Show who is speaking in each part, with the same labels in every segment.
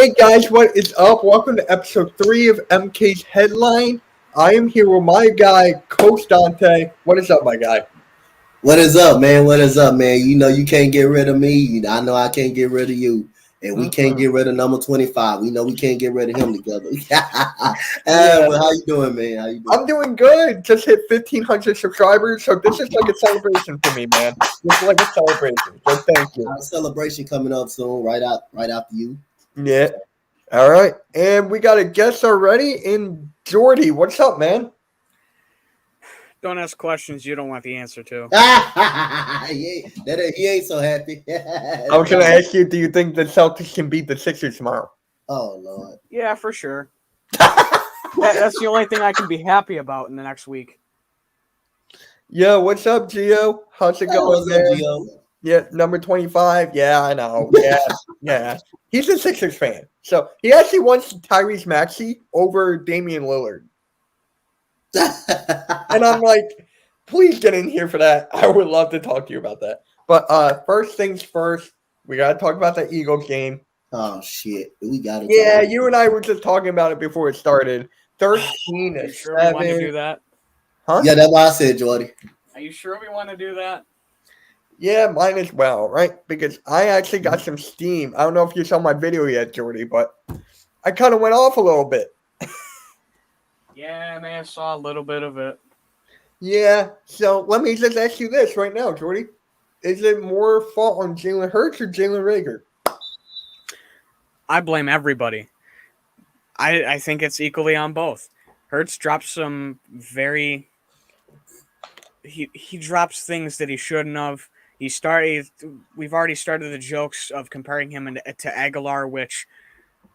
Speaker 1: Hey guys, what is up? Welcome to episode 3 of MK's Headline. I am here with my guy, Coach Donte. What is up, my guy?
Speaker 2: What is up, man? What is up, man? You know you can't get rid of me. I know I can't get rid of you. And we can't get rid of number 25. We know we can't get rid of him together. Well, how you doing, man? How you doing?
Speaker 1: I'm doing good. Just hit 1,500 subscribers, so this is like a celebration for me, man. This is like a celebration, so thank you.
Speaker 2: Our celebration coming up soon, right after you.
Speaker 1: Yeah. All right. And we got a guest already in Jordy. What's up, man?
Speaker 3: Don't ask questions you don't want the answer to.
Speaker 2: He ain't so happy.
Speaker 1: I was going to ask you, do you think the Celtics can beat the Sixers tomorrow?
Speaker 2: Oh, Lord.
Speaker 3: Yeah, for sure. That's the only thing I can be happy about in the next week.
Speaker 1: Yo, what's up, Gio? How's it going,
Speaker 2: What's up,
Speaker 1: man?
Speaker 2: Gio?
Speaker 1: Yeah, number 25. Yeah, I know. Yeah. He's a Sixers fan. So he actually wants Tyrese Maxey over Damian Lillard. And I'm like, please get in here for that. I would love to talk to you about that. But first things first, we got to talk about the Eagles game.
Speaker 2: Oh, shit. We got it.
Speaker 1: Yeah, you and I were just talking about it before it started. 13
Speaker 3: Are
Speaker 1: to
Speaker 3: you sure we want to
Speaker 1: 7.
Speaker 3: do that?
Speaker 1: Huh?
Speaker 2: Yeah, that's why I said, Jordy.
Speaker 3: Are you sure we want to do that?
Speaker 1: Yeah, mine as well, right? Because I actually got some steam. I don't know if you saw my video yet, Jordy, but I kind of went off a little bit.
Speaker 3: Yeah, I may have saw a little bit of it.
Speaker 1: Yeah, so let me just ask you this right now, Jordy. Is it more fault on Jalen Hurts or Jalen Reagor?
Speaker 3: I blame everybody. I think it's equally on both. Hurts drops some very... He drops things that he shouldn't have. We've already started the jokes of comparing him to Aguilar, which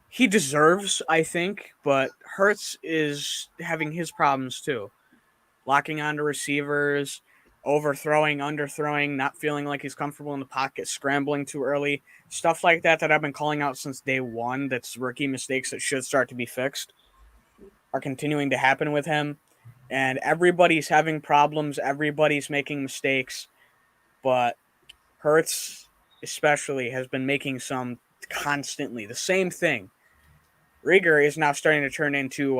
Speaker 3: he deserves, I think, but Hurts is having his problems too. Locking onto receivers, overthrowing, underthrowing, not feeling like he's comfortable in the pocket, scrambling too early. Stuff like that I've been calling out since day one, that's rookie mistakes that should start to be fixed, are continuing to happen with him. And everybody's having problems, everybody's making mistakes, but Hurts especially has been making some constantly. The same thing. Reagor is now starting to turn into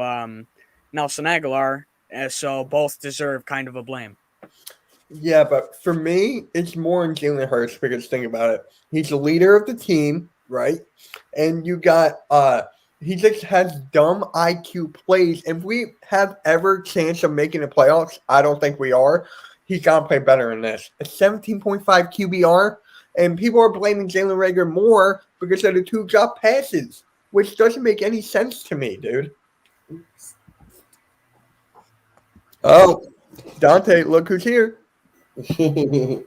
Speaker 3: Nelson Aguilar, so both deserve kind of a blame.
Speaker 1: Yeah, but for me, it's more on Jalen Hurts because think about it. He's the leader of the team, right? And you got he just has dumb IQ plays. If we have ever chance of making the playoffs, I don't think we are. He's got to play better than this. A 17.5 QBR, and people are blaming Jalen Reagor more because of the 2 drop passes, which doesn't make any sense to me, dude. Oh, Donte, look who's here.
Speaker 2: Hey!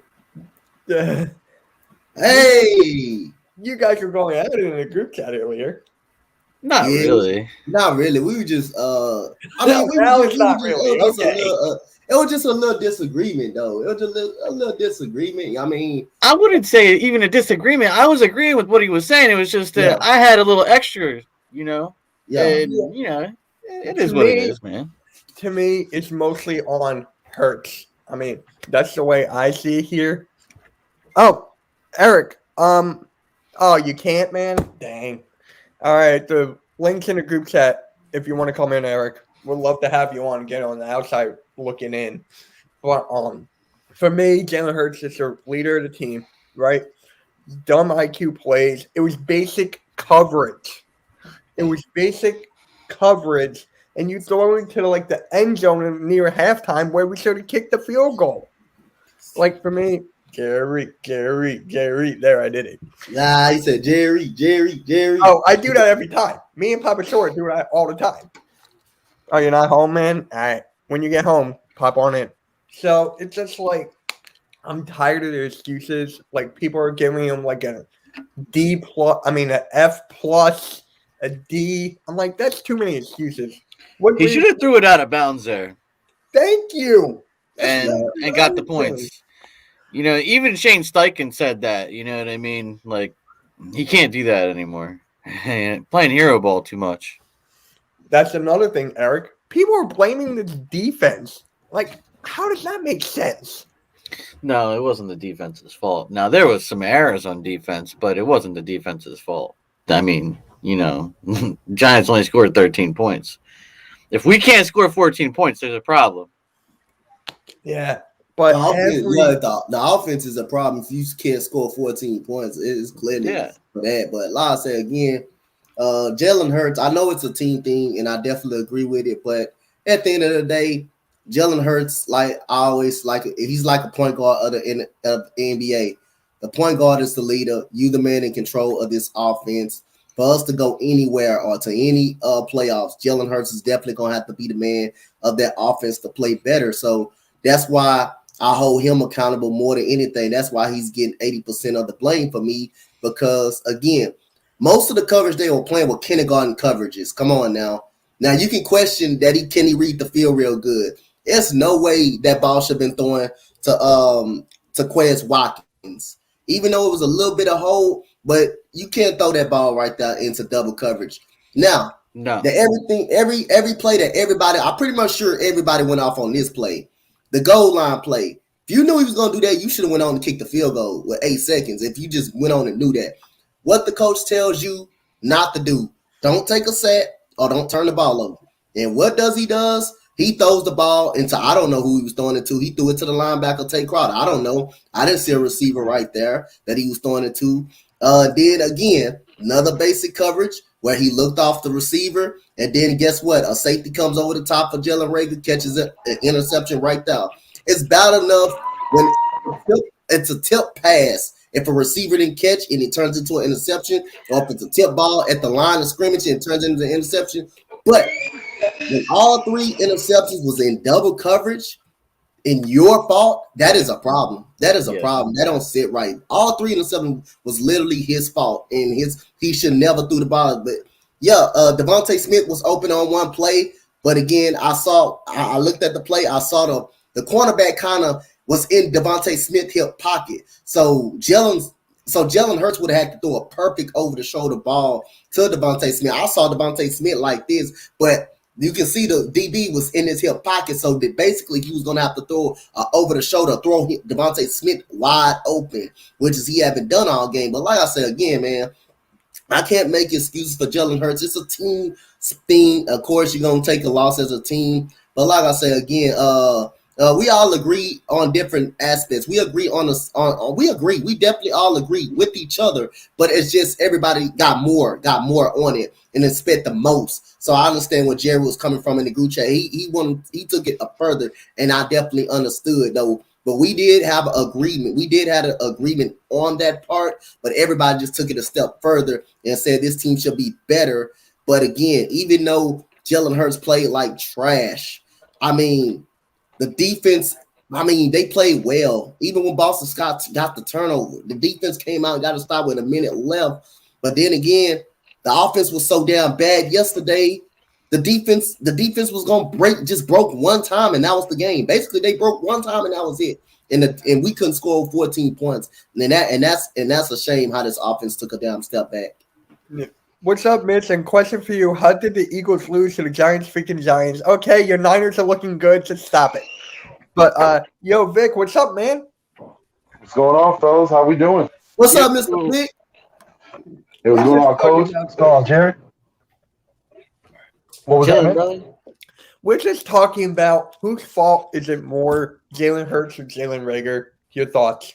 Speaker 1: You guys were going at it in a group chat earlier.
Speaker 4: Not really.
Speaker 2: Not really. We were just
Speaker 1: It
Speaker 2: was just a little disagreement, though. It was just a little disagreement. I mean,
Speaker 4: I wouldn't say even a disagreement. I was agreeing with what he was saying. It was just that I had a little extra, you know.
Speaker 2: Yeah.
Speaker 4: And, you know, it is what it is, man.
Speaker 1: To me, it's mostly on Hurts. I mean, that's the way I see it here. Oh, Eric. Oh, you can't, man? Dang. All right, the link's in the group chat if you want to come in, Eric. We'd love to have you on, get on the outside looking in. But for me, Jalen Hurts is the leader of the team, right? Dumb IQ plays. It was basic coverage. And you throw into the end zone near halftime where we should have kicked the field goal. Like for me, Gary. There, I did it.
Speaker 2: Nah, he said Jerry.
Speaker 1: Oh, I do that every time. Me and Papa Short do that all the time. Oh, you're not home, man? All right. When you get home, pop on in. So it's just like I'm tired of the excuses. Like people are giving him like a D plus. I mean, an F plus, a D. I'm like, that's too many excuses.
Speaker 4: He should have threw it out of bounds there.
Speaker 1: Thank you.
Speaker 4: And got the points. You know, even Shane Steichen said that. You know what I mean? Like, he can't do that anymore. Playing hero ball too much.
Speaker 1: That's another thing, Eric. People are blaming the defense. Like, how does that make sense?
Speaker 4: No, it wasn't the defense's fault. Now, there was some errors on defense, but it wasn't the defense's fault. I mean, Giants only scored 13 points. If we can't score 14 points, there's a problem.
Speaker 1: Yeah. But
Speaker 2: the offense is a problem if you can't score 14 points. It's clearly for that. But like I said again, Jalen Hurts, I know it's a team thing, and I definitely agree with it. But at the end of the day, Jalen Hurts, he's like a point guard of the NBA. The point guard is the leader. You the man in control of this offense. For us to go anywhere or to any playoffs, Jalen Hurts is definitely going to have to be the man of that offense to play better. So that's why I hold him accountable more than anything. That's why he's getting 80% of the blame for me because, again, most of the coverage they were playing were kindergarten coverages. Come on now. Now, you can question that can he read the field real good. There's no way that ball should have been thrown to Quez Watkins. Even though it was a little bit of hole, but you can't throw that ball right there into double coverage. Now, every play that everybody, I'm pretty much sure everybody went off on this play. The goal line play. If you knew he was going to do that, you should have went on to kick the field goal with 8 seconds. If you just went on and knew that. What the coach tells you not to do, don't take a sack or don't turn the ball over. And what he does? He throws the ball into, I don't know who he was throwing it to. He threw it to the linebacker, Tayrock. I don't know. I didn't see a receiver right there that he was throwing it to. Then again, another basic coverage where he looked off the receiver. And then guess what? A safety comes over the top of Jalen Reagor, catches an interception right there. It's bad enough when it's a tip pass. If a receiver didn't catch and it turns into an interception, or if it's a tip ball at the line of scrimmage and it turns into an interception. But when all 3 interceptions was in double coverage, in your fault, that is a problem. That is a problem. That don't sit right. All 3 interceptions was literally his fault, and he should never threw the ball. But yeah, Donte Smith was open on one play, but again, I looked at the play. I saw the cornerback kind of was in Donte Smith's hip pocket. So Jalen Hurts would have had to throw a perfect over-the-shoulder ball to Donte Smith. I saw Donte Smith like this, but you can see the DB was in his hip pocket, so that basically he was going to have to throw over-the-shoulder, throw Donte Smith wide open, which is he haven't done all game. But like I said, again, man, I can't make excuses for Jalen Hurts. It's a team thing. Of course, you're going to take a loss as a team. But like I said, again, we all agree on different aspects. We agree we agree. We definitely all agree with each other, but it's just everybody got more on it and expect the most. So I understand where Jerry was coming from in the group chat. He took it up further, and I definitely understood though. But we did have an agreement. We did have an agreement on that part, but everybody just took it a step further and said this team should be better. But again, even though Jalen Hurts played like trash, I mean, the defense, they played well. Even when Boston Scott got the turnover, the defense came out and got a stop with a minute left. But then again, the offense was so damn bad yesterday. The defense was going to broke one time, and that was the game. Basically, they broke one time, and that was it. And we couldn't score 14 points. And that's a shame how this offense took a damn step back.
Speaker 1: Yeah. What's up, Mitch? And question for you: how did the Eagles lose to the freaking Giants? Okay, your Niners are looking good, so stop it. But yo, Vic, what's up, man?
Speaker 5: What's going on, fellas? How we doing?
Speaker 2: What's up, Mr. Vic?
Speaker 5: It was going on, Coach. What's going on, Jerry? What was that, man?
Speaker 4: Brother?
Speaker 1: We're just talking about whose fault is it more, Jalen Hurts or Jalen Reagor? Your thoughts?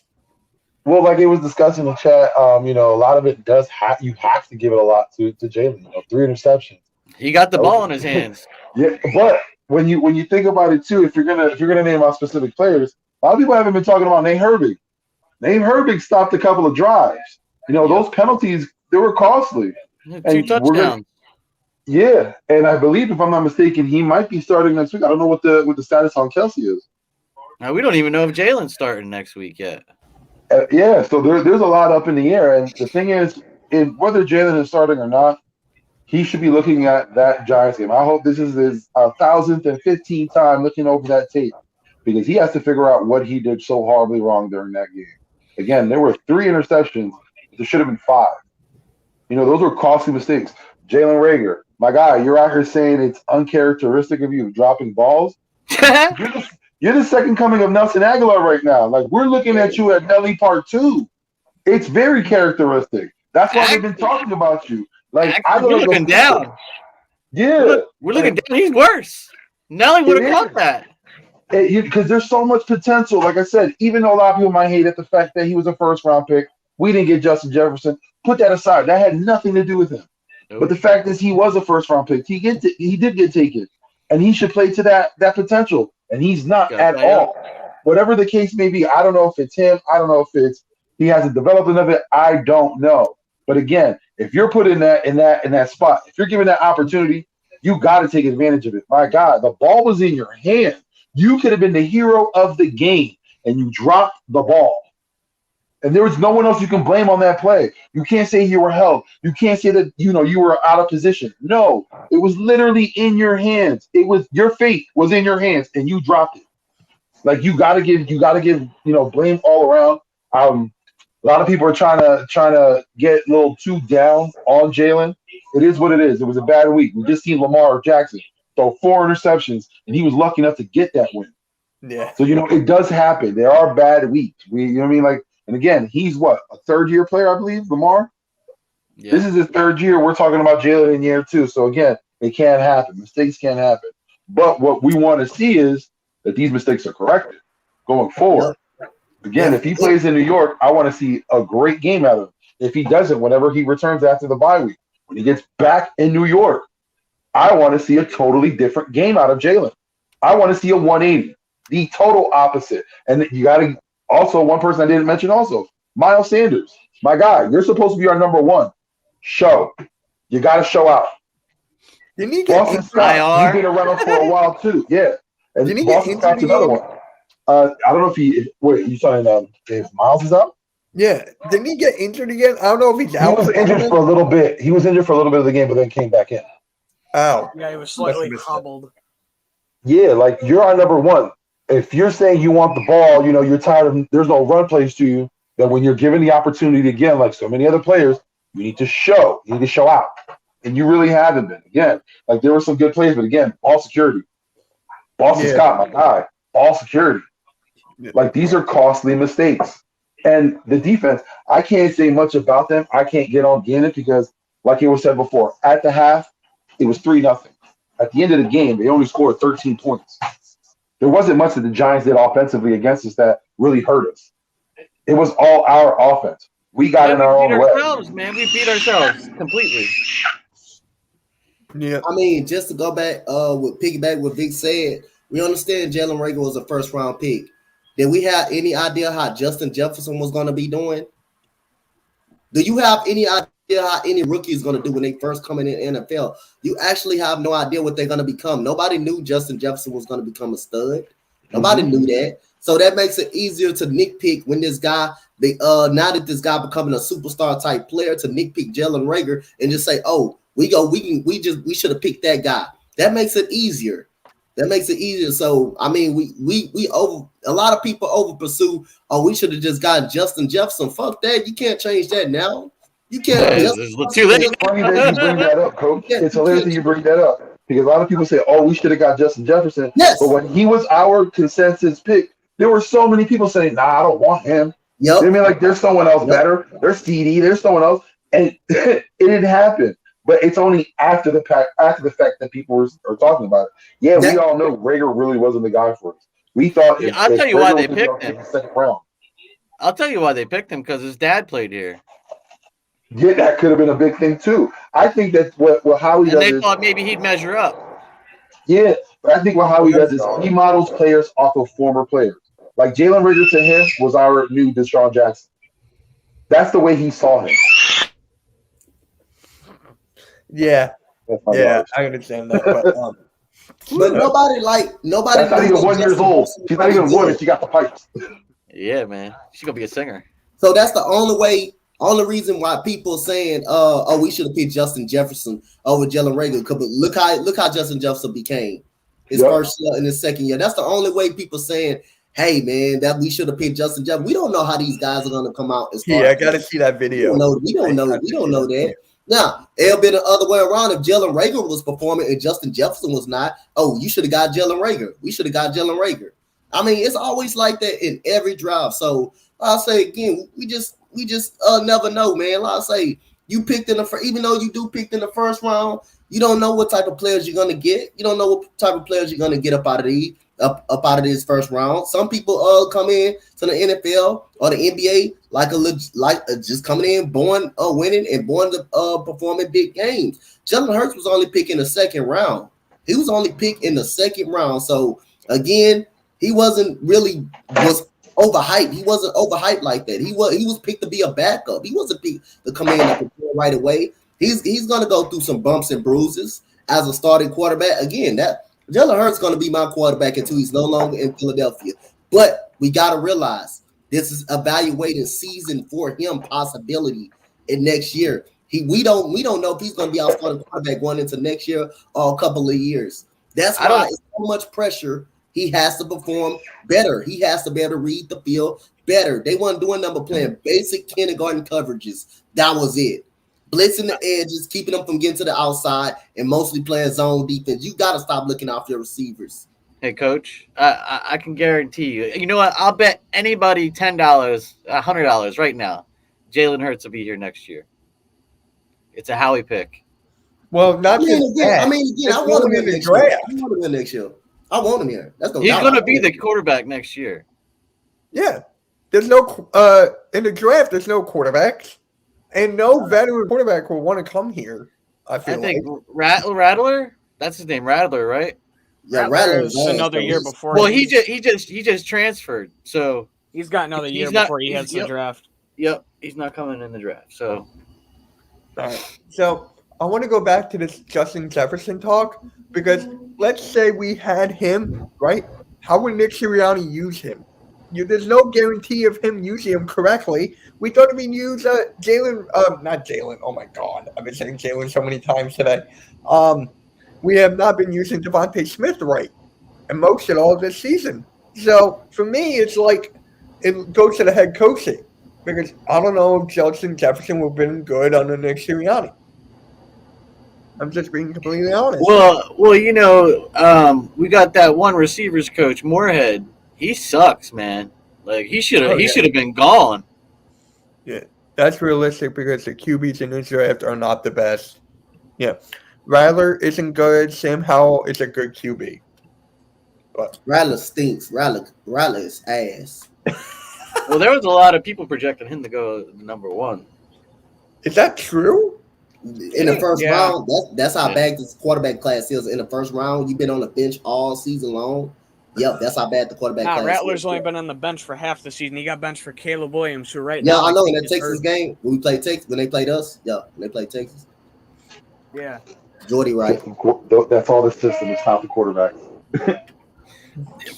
Speaker 5: Well, like it was discussed in the chat, a lot of it does you have to give it a lot to Jalen. 3 interceptions.
Speaker 4: He got the ball in his hands.
Speaker 5: Yeah, but when you think about it too, if you're gonna name out specific players, a lot of people haven't been talking about Nate Herbig. Nate Herbig stopped a couple of drives. Those penalties, they were costly.
Speaker 4: 2 touchdowns.
Speaker 5: Yeah, and I believe, if I'm not mistaken, he might be starting next week. I don't know what the status on Kelsey is.
Speaker 4: Now, we don't even know if Jalen's starting next week yet.
Speaker 5: Yeah, so there's a lot up in the air. And the thing is, whether Jalen is starting or not, he should be looking at that Giants game. I hope this is his 1,015th time looking over that tape, because he has to figure out what he did so horribly wrong during that game. Again, there were 3 interceptions. There should have been 5. Those were costly mistakes. Jalen Reagor, my guy, you're out here saying it's uncharacteristic of you dropping balls. You're the second coming of Nelson Aguilar right now. Like, we're looking at you at Nelly Part 2. It's very characteristic. That's why they've been talking about you. Like
Speaker 4: Actually, we're looking down.
Speaker 5: Yeah,
Speaker 4: We're looking down. He's worse. Nelly would have caught that.
Speaker 5: Because there's so much potential. Like I said, even though a lot of people might hate it, the fact that he was a first round pick, we didn't get Justin Jefferson. Put that aside. That had nothing to do with him.
Speaker 4: Nope.
Speaker 5: But the fact is, he was a first round pick. He did get taken, and he should play to that potential. And he's not at all. Whatever the case may be, I don't know if it's him. I don't know if it's he hasn't developed enough of it. I don't know. But again, if you're put in that spot, if you're given that opportunity, you got to take advantage of it. My God, the ball was in your hand. You could have been the hero of the game, and you dropped the ball. And there was no one else you can blame on that play. You can't say you were held. You can't say that you were out of position. No, it was literally in your hands. It was your fate was in your hands, and you dropped it. Like you gotta give blame all around. A lot of people are trying to get a little too down on Jalen. It is what it is. It was a bad week. We just seen Lamar Jackson throw 4 interceptions, and he was lucky enough to get that win.
Speaker 1: Yeah.
Speaker 5: So it does happen. There are bad weeks. You know what I mean? Like, and again, he's what, a third-year player, I believe, Lamar. Yeah. This is his 3rd year. We're talking about Jalen in year 2. So again, it can't happen. Mistakes can't happen. But what we want to see is that these mistakes are corrected going forward. Again, if he plays in New York, I want to see a great game out of him. If he doesn't, whenever he returns after the bye week, when he gets back in New York, I want to see a totally different game out of Jalen. I want to see a 180, the total opposite. And you got to also, one person I didn't mention also, Miles Sanders, my guy. You're supposed to be our number 1. Show. You got to show out.
Speaker 1: Didn't he get
Speaker 5: Boston Scott, he's been around for a while too. Yeah. And
Speaker 1: didn't he
Speaker 5: Boston Scott's another one. I don't know if you saying if Miles is out?
Speaker 1: Yeah. Didn't he get injured again? I don't know if he's out.
Speaker 5: He was injured for a little bit. He was injured for a little bit of the game, but then came back in.
Speaker 1: Oh.
Speaker 3: Yeah, he was slightly hobbled.
Speaker 5: Yeah, like you're our number 1. If you're saying you want the ball, you're tired of there's no run plays to you, then when you're given the opportunity again, like so many other players, you need to show. You need to show out. And you really haven't been. Again, like there were some good plays, but again, ball security. Boston Scott, my guy, ball security. Like these are costly mistakes. And the defense, I can't say much about them. I can't get on Gannett because, like it was said before, at the half, it was 3-0. At the end of the game, they only scored 13 points. There wasn't much that the Giants did offensively against us that really hurt us. It was all our offense. We got in our own way.
Speaker 4: Man, we beat ourselves completely.
Speaker 1: Yeah.
Speaker 2: I mean, just to go back with piggyback what Vic said, we understand Jalen Reagor was a first-round pick. Did we have any idea how Justin Jefferson was going to be doing? Do you have any idea how any rookie is going to do when they first come in the NFL? You actually have no idea what they're going to become. Nobody knew Justin Jefferson was going to become a stud. Nobody knew that. So that makes it easier to nitpick when this guy, now that this guy becoming a superstar type player, to nitpick Jalen Reagor and just say, oh, we should have picked that guy. That makes it easier. So I mean, we over a lot of people over pursue. Oh, we should have just gotten Justin Jefferson. Fuck that. You can't change that now. You can't.
Speaker 5: It's funny that you bring that up, Coach. It's hilarious that you bring that up because a lot of people say, "Oh, we should have got Justin Jefferson."
Speaker 2: Yes.
Speaker 5: But when he was our consensus pick, there were so many people saying, "Nah, I don't want him."
Speaker 2: Yep.
Speaker 5: I mean, like, there's someone else better. There's CD. There's someone else, and it didn't happen. But it's only after the fact that people are talking about it. Yeah, we all know Reagor really wasn't the guy for us. We thought.
Speaker 4: I'll tell you why they picked him.
Speaker 5: Second round.
Speaker 4: I'll tell you why they picked him because his dad played here.
Speaker 5: Yeah, that could have been a big thing too. I think that's what Howie does.
Speaker 4: And they thought maybe he'd measure up.
Speaker 5: Yeah, but I think what Howie does is he models players off of former players. Like Jalen Reagor to him was our new Deshaun Jackson. That's the way he saw him.
Speaker 1: Yeah, I understand that.
Speaker 2: But nobody.
Speaker 5: That's not even 1 year old. She's not even 1, and she got the pipes.
Speaker 4: Yeah, man, she's gonna be a singer.
Speaker 2: So that's the only reason why people saying, "Oh, we should have picked Justin Jefferson over Jalen Reagor." Because look how Justin Jefferson became his first year and his second year. That's the only way people saying, "Hey, man, that we should have picked Justin Jefferson." We don't know how these guys are gonna come out.
Speaker 1: I gotta see that video.
Speaker 2: We don't know that. Now, it'll be the other way around. If Jalen Reagor was performing and Justin Jefferson was not, oh, you should have got Jalen Reagor. We should have got Jalen Reagor. I mean, it's always like that in every draft. So I'll say again, we just never know, man. Like I say, You picked in the even though you do picked in the first round, you don't know what type of players you're gonna get. You don't know what type of players you're gonna get up out of this first round. Some people come in to the NFL or the NBA just coming in, born winning and born to perform in big games. Jalen Hurts was only picked in the second round. He was only picked in the second round. So again, he was overhyped. He wasn't overhyped like that. He was picked to be a backup. He wasn't picked to come in and perform right away. He's gonna go through some bumps and bruises as a starting quarterback. Again, that Jalen Hurts is gonna be my quarterback until he's no longer in Philadelphia. But we gotta realize this is evaluating season for him possibility in next year. We don't know if he's gonna be our starting quarterback going into next year or a couple of years. That's why it's so much pressure. He has to perform better. He has to be able to read the field better. They weren't doing number playing basic kindergarten coverages. That was it. Blitzing the edges, keeping them from getting to the outside, and mostly playing zone defense. You got to stop looking off your receivers.
Speaker 4: Hey, Coach, I can guarantee you. You know what? I'll bet anybody $10, $100 right now. Jalen Hurts will be here next year. It's a Howie pick.
Speaker 1: Well, not
Speaker 2: again, I want him in the draft. I want him in next year. I want him here. He's
Speaker 4: going to be the quarterback next year.
Speaker 1: Yeah. There's no in the draft, there's no quarterbacks. And no veteran quarterback will want to come here. I think
Speaker 4: Rattler? That's his name, Rattler, right?
Speaker 2: Yeah, Rattler's
Speaker 3: another year before.
Speaker 4: Well, he just transferred. So
Speaker 3: he's got another year before he heads the draft.
Speaker 4: Yep. He's not coming in the draft. So
Speaker 1: all right. So I want to go back to this Justin Jefferson talk because let's say we had him, right? How would Nick Sirianni use him? There's no guarantee of him using him correctly. We thought we use not Jalen. Oh my God, I've been saying Jalen so many times today. We have not been using Devontae Smith right, and most of all this season. So for me, it's like it goes to the head coaching because I don't know if Justin Jefferson will have been good under Nick Sirianni. I'm just being completely honest.
Speaker 4: Well, we got that one receivers coach, Moorhead. He sucks, man. Like he should have been gone.
Speaker 1: Yeah, that's realistic because the QBs in this draft are not the best. Yeah, Rattler isn't good. Sam Howell is a good QB. But
Speaker 2: Rattler stinks. Rattler is ass.
Speaker 4: Well, there was a lot of people projecting him to go number one.
Speaker 1: Is that true?
Speaker 2: In the first round, that's how bad this quarterback class is. In the first round, you've been on the bench all season long. Yep, that's how bad the quarterback class
Speaker 3: Rattler's
Speaker 2: is.
Speaker 3: only been on the bench for half the season. He got benched for Caleb Williams, who
Speaker 2: now. Yeah, I know in that Texas game when we played Texas, when they played us. Yeah, when they played Texas.
Speaker 3: Yeah.
Speaker 2: Jordy Wright.
Speaker 5: That's all the system is top the quarterback.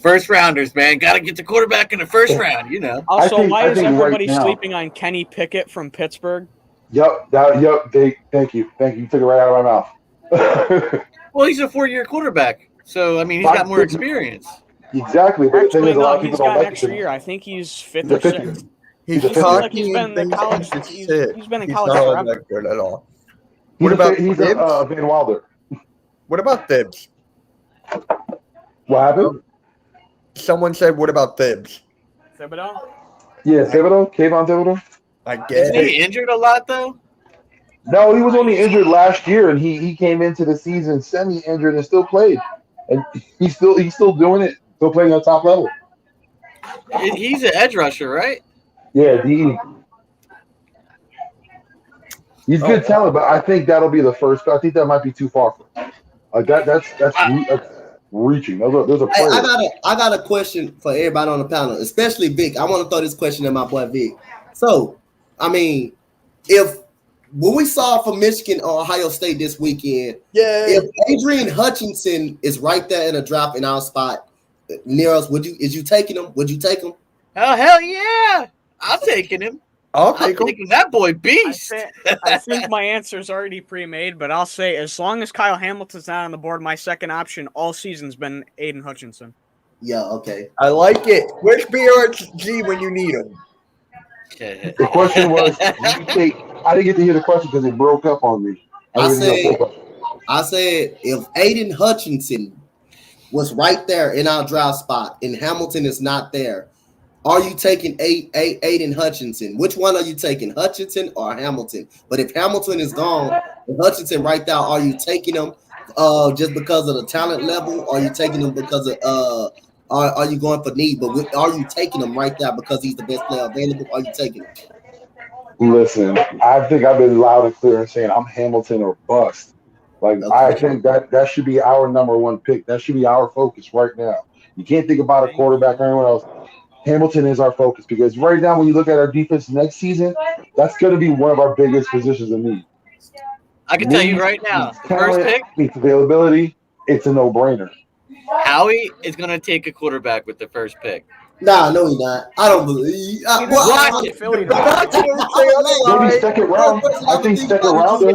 Speaker 4: First rounders, man. Got to get the quarterback in the first round,
Speaker 3: Also, why is everybody sleeping on Kenny Pickett from Pittsburgh?
Speaker 5: Yep. Thank you. You took it right out of my mouth.
Speaker 4: Well, he's a 4-year quarterback. So, I mean, he's got more experience.
Speaker 5: Exactly. But
Speaker 3: actually, no, he's got an extra year. I think he's fifth or sixth.
Speaker 1: He's
Speaker 3: been in college. He's been in college forever.
Speaker 1: Not good at all.
Speaker 5: What about Van Wilder?
Speaker 1: What about Thibs?
Speaker 5: What happened?
Speaker 1: Someone said, "What about Thibs?"
Speaker 3: Thibodeau?
Speaker 5: Yeah, Thibodeau. Kayvon Thibodeau.
Speaker 1: I guess.
Speaker 4: Isn't he injured a lot though?
Speaker 5: No, he was only injured last year, and he came into the season semi-injured and still played. And he's still doing it, still playing at top level.
Speaker 4: He's an edge rusher, right?
Speaker 5: Yeah, he's good talent, but I think that'll be the first. I think that might be too far for him. Like that's reaching. There's a player.
Speaker 2: I got a question for everybody on the panel, especially Vic. I want to throw this question at my boy Vic. So, I mean, when we saw from Michigan or Ohio State this weekend, if Adrian Hutchinson is right there in a drop in our spot near us, is you taking him? Would you take him?
Speaker 4: Oh, hell yeah. I'm taking him.
Speaker 1: I'll take him.
Speaker 4: That boy beast.
Speaker 3: I think my answer's already pre-made, but I'll say as long as Kyle Hamilton's not on the board, my second option all season's been Aiden Hutchinson.
Speaker 2: Yeah, okay.
Speaker 1: I like it. Where's BRG when you need him?
Speaker 5: The question was, I didn't get to hear the question because it broke up on me.
Speaker 2: I said if Aiden Hutchinson was right there in our draft spot and Hamilton is not there, Are you taking Aiden Hutchinson? Which one are you taking, Hutchinson or Hamilton? But if Hamilton is gone, and Hutchinson right now, are you taking him just because of the talent level? Or are you taking him because of are you going for need? But are you taking him right now because he's the best player available? Are you taking him?
Speaker 5: Listen, I think I've been loud and clear in saying I'm Hamilton or bust. Like I think that should be our number one pick. That should be our focus right now. You can't think about a quarterback or anyone else. Hamilton is our focus because right now, when you look at our defense next season, that's going to be one of our biggest positions of need.
Speaker 4: I can tell you right now, the first pick,
Speaker 5: meets availability, it's a no-brainer.
Speaker 4: Howie is going to take a quarterback with the first pick.
Speaker 2: Nah, no, he's not. I don't believe.
Speaker 4: Watch it.
Speaker 5: Maybe second round. I think second rounder.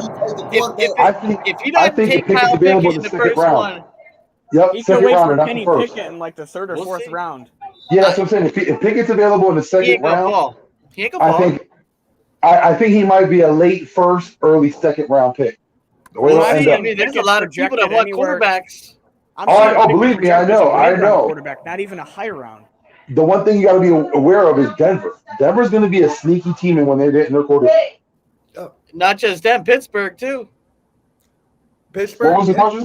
Speaker 4: If he doesn't take Kyle Pickett in the first one,
Speaker 5: yep,
Speaker 3: he
Speaker 5: second
Speaker 3: could wait
Speaker 5: rounder,
Speaker 3: for
Speaker 5: not
Speaker 3: Kenny
Speaker 5: the first.
Speaker 3: Pickett in like the third or fourth round.
Speaker 5: Yeah, that's what I'm saying. If Pickett's available in the second round, I think he might be a late first, early second round pick.
Speaker 4: There's a lot of people that want quarterbacks.
Speaker 5: Believe me, I know.
Speaker 3: Quarterback, not even a high round.
Speaker 5: The one thing you got to be aware of is Denver. Denver's going to be a sneaky team when they're getting their quarterback.
Speaker 4: Not just them, Pittsburgh too.
Speaker 5: Pittsburgh. What was the question?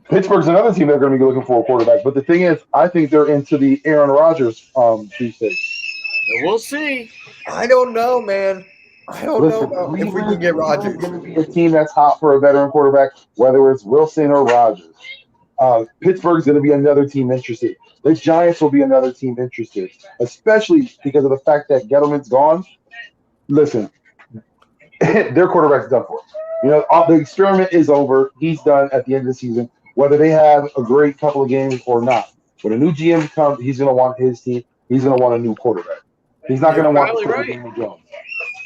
Speaker 5: Pittsburgh's another team they're going to be looking for a quarterback. But the thing is, I think they're into the Aaron Rodgers sweepstakes.
Speaker 4: We'll see.
Speaker 1: I don't know, man. I don't know if we can get Rodgers.
Speaker 5: It's going to be a team that's hot for a veteran quarterback, whether it's Wilson or Rodgers. Pittsburgh's going to be another team interested. The Giants will be another team interested, especially because of the fact that Gettleman's gone. Listen, their quarterback's done for. The experiment is over. He's done at the end of the season, whether they have a great couple of games or not. When a new GM comes, he's going to want his team. He's going to want a new quarterback. He's not going to want Daniel Jones.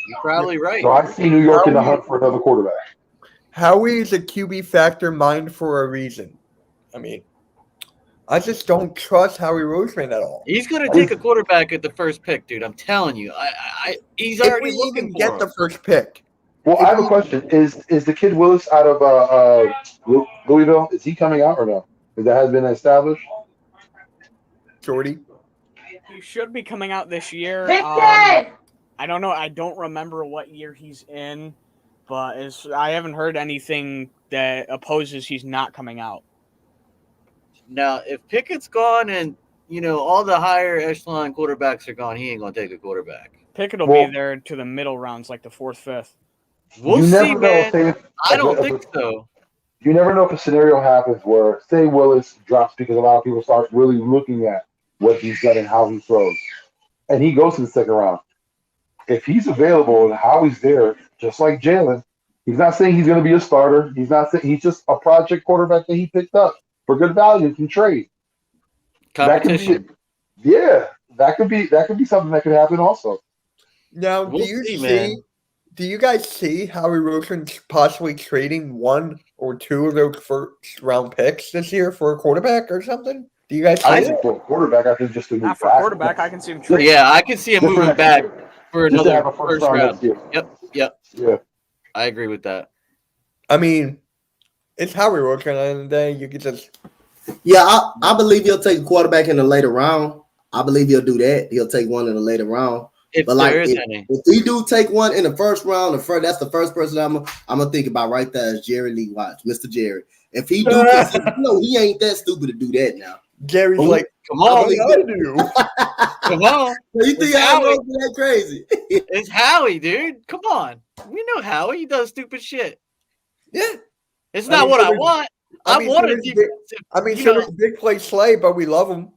Speaker 4: You're probably right.
Speaker 5: So I see New York in the hunt for another quarterback.
Speaker 1: Howie is a QB factor mind for a reason. I mean, I just don't trust Howie Roseman at all.
Speaker 4: He's going to take a quarterback at the first pick, dude. I'm telling you. He's already looking for
Speaker 1: get the first pick.
Speaker 5: Well, I have a question. Is the kid Willis out of Louisville? Is he coming out or no? Because that has been established.
Speaker 1: Jordy?
Speaker 3: He should be coming out this year. I don't know. I don't remember what year he's in, but I haven't heard anything that opposes he's not coming out.
Speaker 4: Now, if Pickett's gone and, all the higher echelon quarterbacks are gone, he ain't going to take a quarterback.
Speaker 3: Pickett will be there to the middle rounds, like the 4th, 5th.
Speaker 4: We'll see, man. I don't think so.
Speaker 5: You never know if a scenario happens where, say, Willis drops because a lot of people start really looking at what he's done and how he throws. And he goes to the second round. If he's available and Howie's there, just like Jalen, he's not saying he's going to be a starter. He's not saying he's just a project quarterback that he picked up for good value and can trade.
Speaker 4: Competition.
Speaker 5: That could be something that could happen also.
Speaker 1: Now, do you guys see Howie Roseman possibly trading one or two of those first round picks this year for a quarterback or something? Do you guys see
Speaker 5: it? For a quarterback, I think just to move
Speaker 3: not for a quarterback, I can see him trading.
Speaker 4: Yeah, I can see him moving back for another first round. Yep.
Speaker 5: Yeah.
Speaker 4: I agree with that.
Speaker 1: I mean, it's Howie Roseman at the end of the day. You could just...
Speaker 2: Yeah, I believe he'll take a quarterback in the later round. I believe he'll do that. He'll take one in the later round.
Speaker 4: If
Speaker 2: he do take one in the first round, that's the first person I'm gonna think about right there is Jerry Lee Watts, Mr. Jerry. If he do, he ain't that stupid to do that now.
Speaker 1: Jerry's like,
Speaker 4: come on,
Speaker 1: do.
Speaker 4: Come on.
Speaker 2: You think Howie that crazy?
Speaker 4: It's Howie, dude. Come on. We know Howie. He does stupid shit.
Speaker 1: Yeah.
Speaker 4: It's not what I want. I want a defensive.
Speaker 1: There's big play Slay, but we love him.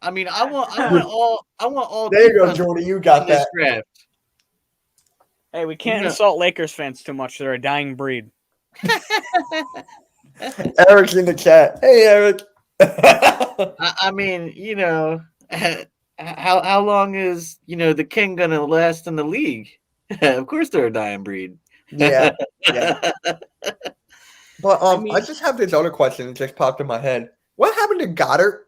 Speaker 4: I mean, I want all.
Speaker 1: There you go, Jordy. You got that.
Speaker 4: Draft.
Speaker 3: Hey, we can't insult Lakers fans too much. They're a dying breed.
Speaker 1: Eric's in the chat. Hey, Eric.
Speaker 4: I mean, how long is the king gonna last in the league? Of course, they're a dying breed.
Speaker 1: Yeah. But I just have this other question that just popped in my head. What happened to Goddard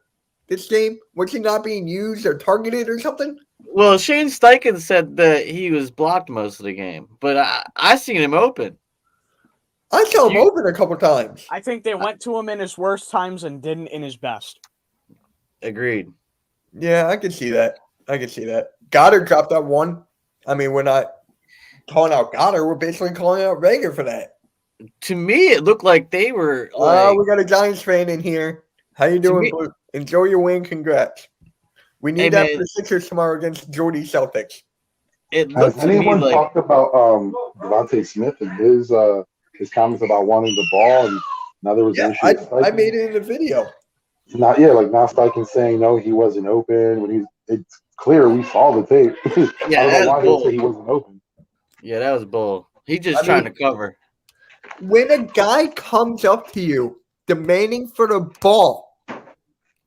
Speaker 1: this game? Was he not being used or targeted or something?
Speaker 4: Well, Shane Steichen said that he was blocked most of the game, but I seen him open.
Speaker 1: I saw him open a couple times.
Speaker 3: I think they went to him in his worst times and didn't in his best.
Speaker 4: Agreed.
Speaker 1: Yeah, I can see that. Goddard dropped that one. I mean, we're not calling out Goddard. We're basically calling out Rager for that.
Speaker 4: To me, it looked like they were like.
Speaker 1: We got a Giants fan in here. How you doing, Blue? Enjoy your win. Congrats. We need that for the Sixers tomorrow against Jordy Celtics.
Speaker 5: Has anyone talked about Donte Smith and his comments about wanting the ball, and now there was an issue.
Speaker 1: I made it in the video.
Speaker 5: Now Steichen saying no, he wasn't open when it's clear we saw the tape.
Speaker 4: Yeah,
Speaker 5: I don't know why he'll say he wasn't open.
Speaker 4: Yeah, that was bull. He's just trying to cover.
Speaker 1: When a guy comes up to you demanding for the ball,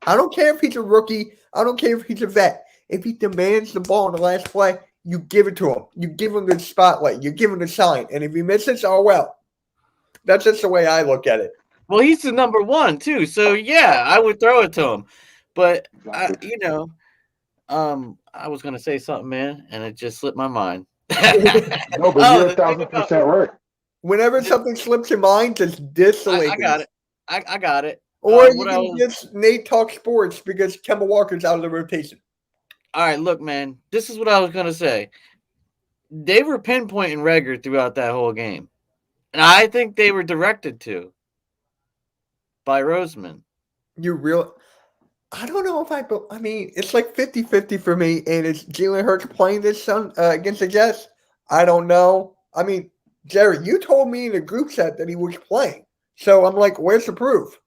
Speaker 1: I don't care if he's a rookie. I don't care if he's a vet. If he demands the ball in the last play, you give it to him. You give him the spotlight. You give him the sign. And if he misses, oh well. That's just the way I look at it.
Speaker 4: Well, he's the number one too, so yeah, I would throw it to him. But I was gonna say something, man, and it just slipped my mind.
Speaker 5: No, but you're 1,000% right.
Speaker 1: Whenever something slips your mind, just diss the Lakers.
Speaker 4: I got it. I got it.
Speaker 1: Or you can diss Nate Talk Sports because Kemba Walker's out of the rotation.
Speaker 4: All right, look, man, this is what I was gonna say. They were pinpointing Rager throughout that whole game, and I think they were directed to by Roseman.
Speaker 1: I don't know if I mean, it's like 50-50 for me. And is Jalen Hurts playing this against the Jets? I don't know. I mean, Jerry, you told me in the group chat that he was playing. So I'm like, where's the proof?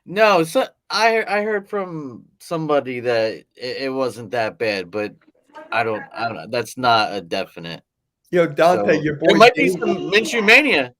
Speaker 4: No, so I heard from somebody that it wasn't that bad, but I don't know. That's not a definite.
Speaker 1: Yo, Donte, your boy.
Speaker 4: It might be some Minshew mania.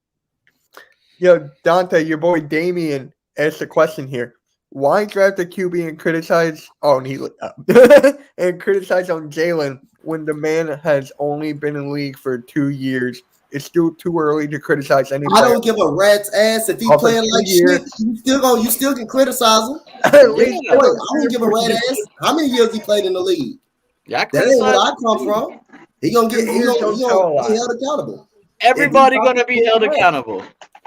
Speaker 1: Yo, Donte, your boy Damien asked a question here. Why draft a QB and criticize and criticize on Jalen when the man has only been in the league for 2 years? It's still too early to criticize anybody.
Speaker 2: I don't give a rat's ass if he's playing like shit. You still can criticize him.
Speaker 1: At least
Speaker 2: I don't give a rat's ass. How many years he played in the league?
Speaker 4: Yeah,
Speaker 2: that ain't where I come from. He gonna be held accountable.
Speaker 4: Everybody gonna be held accountable.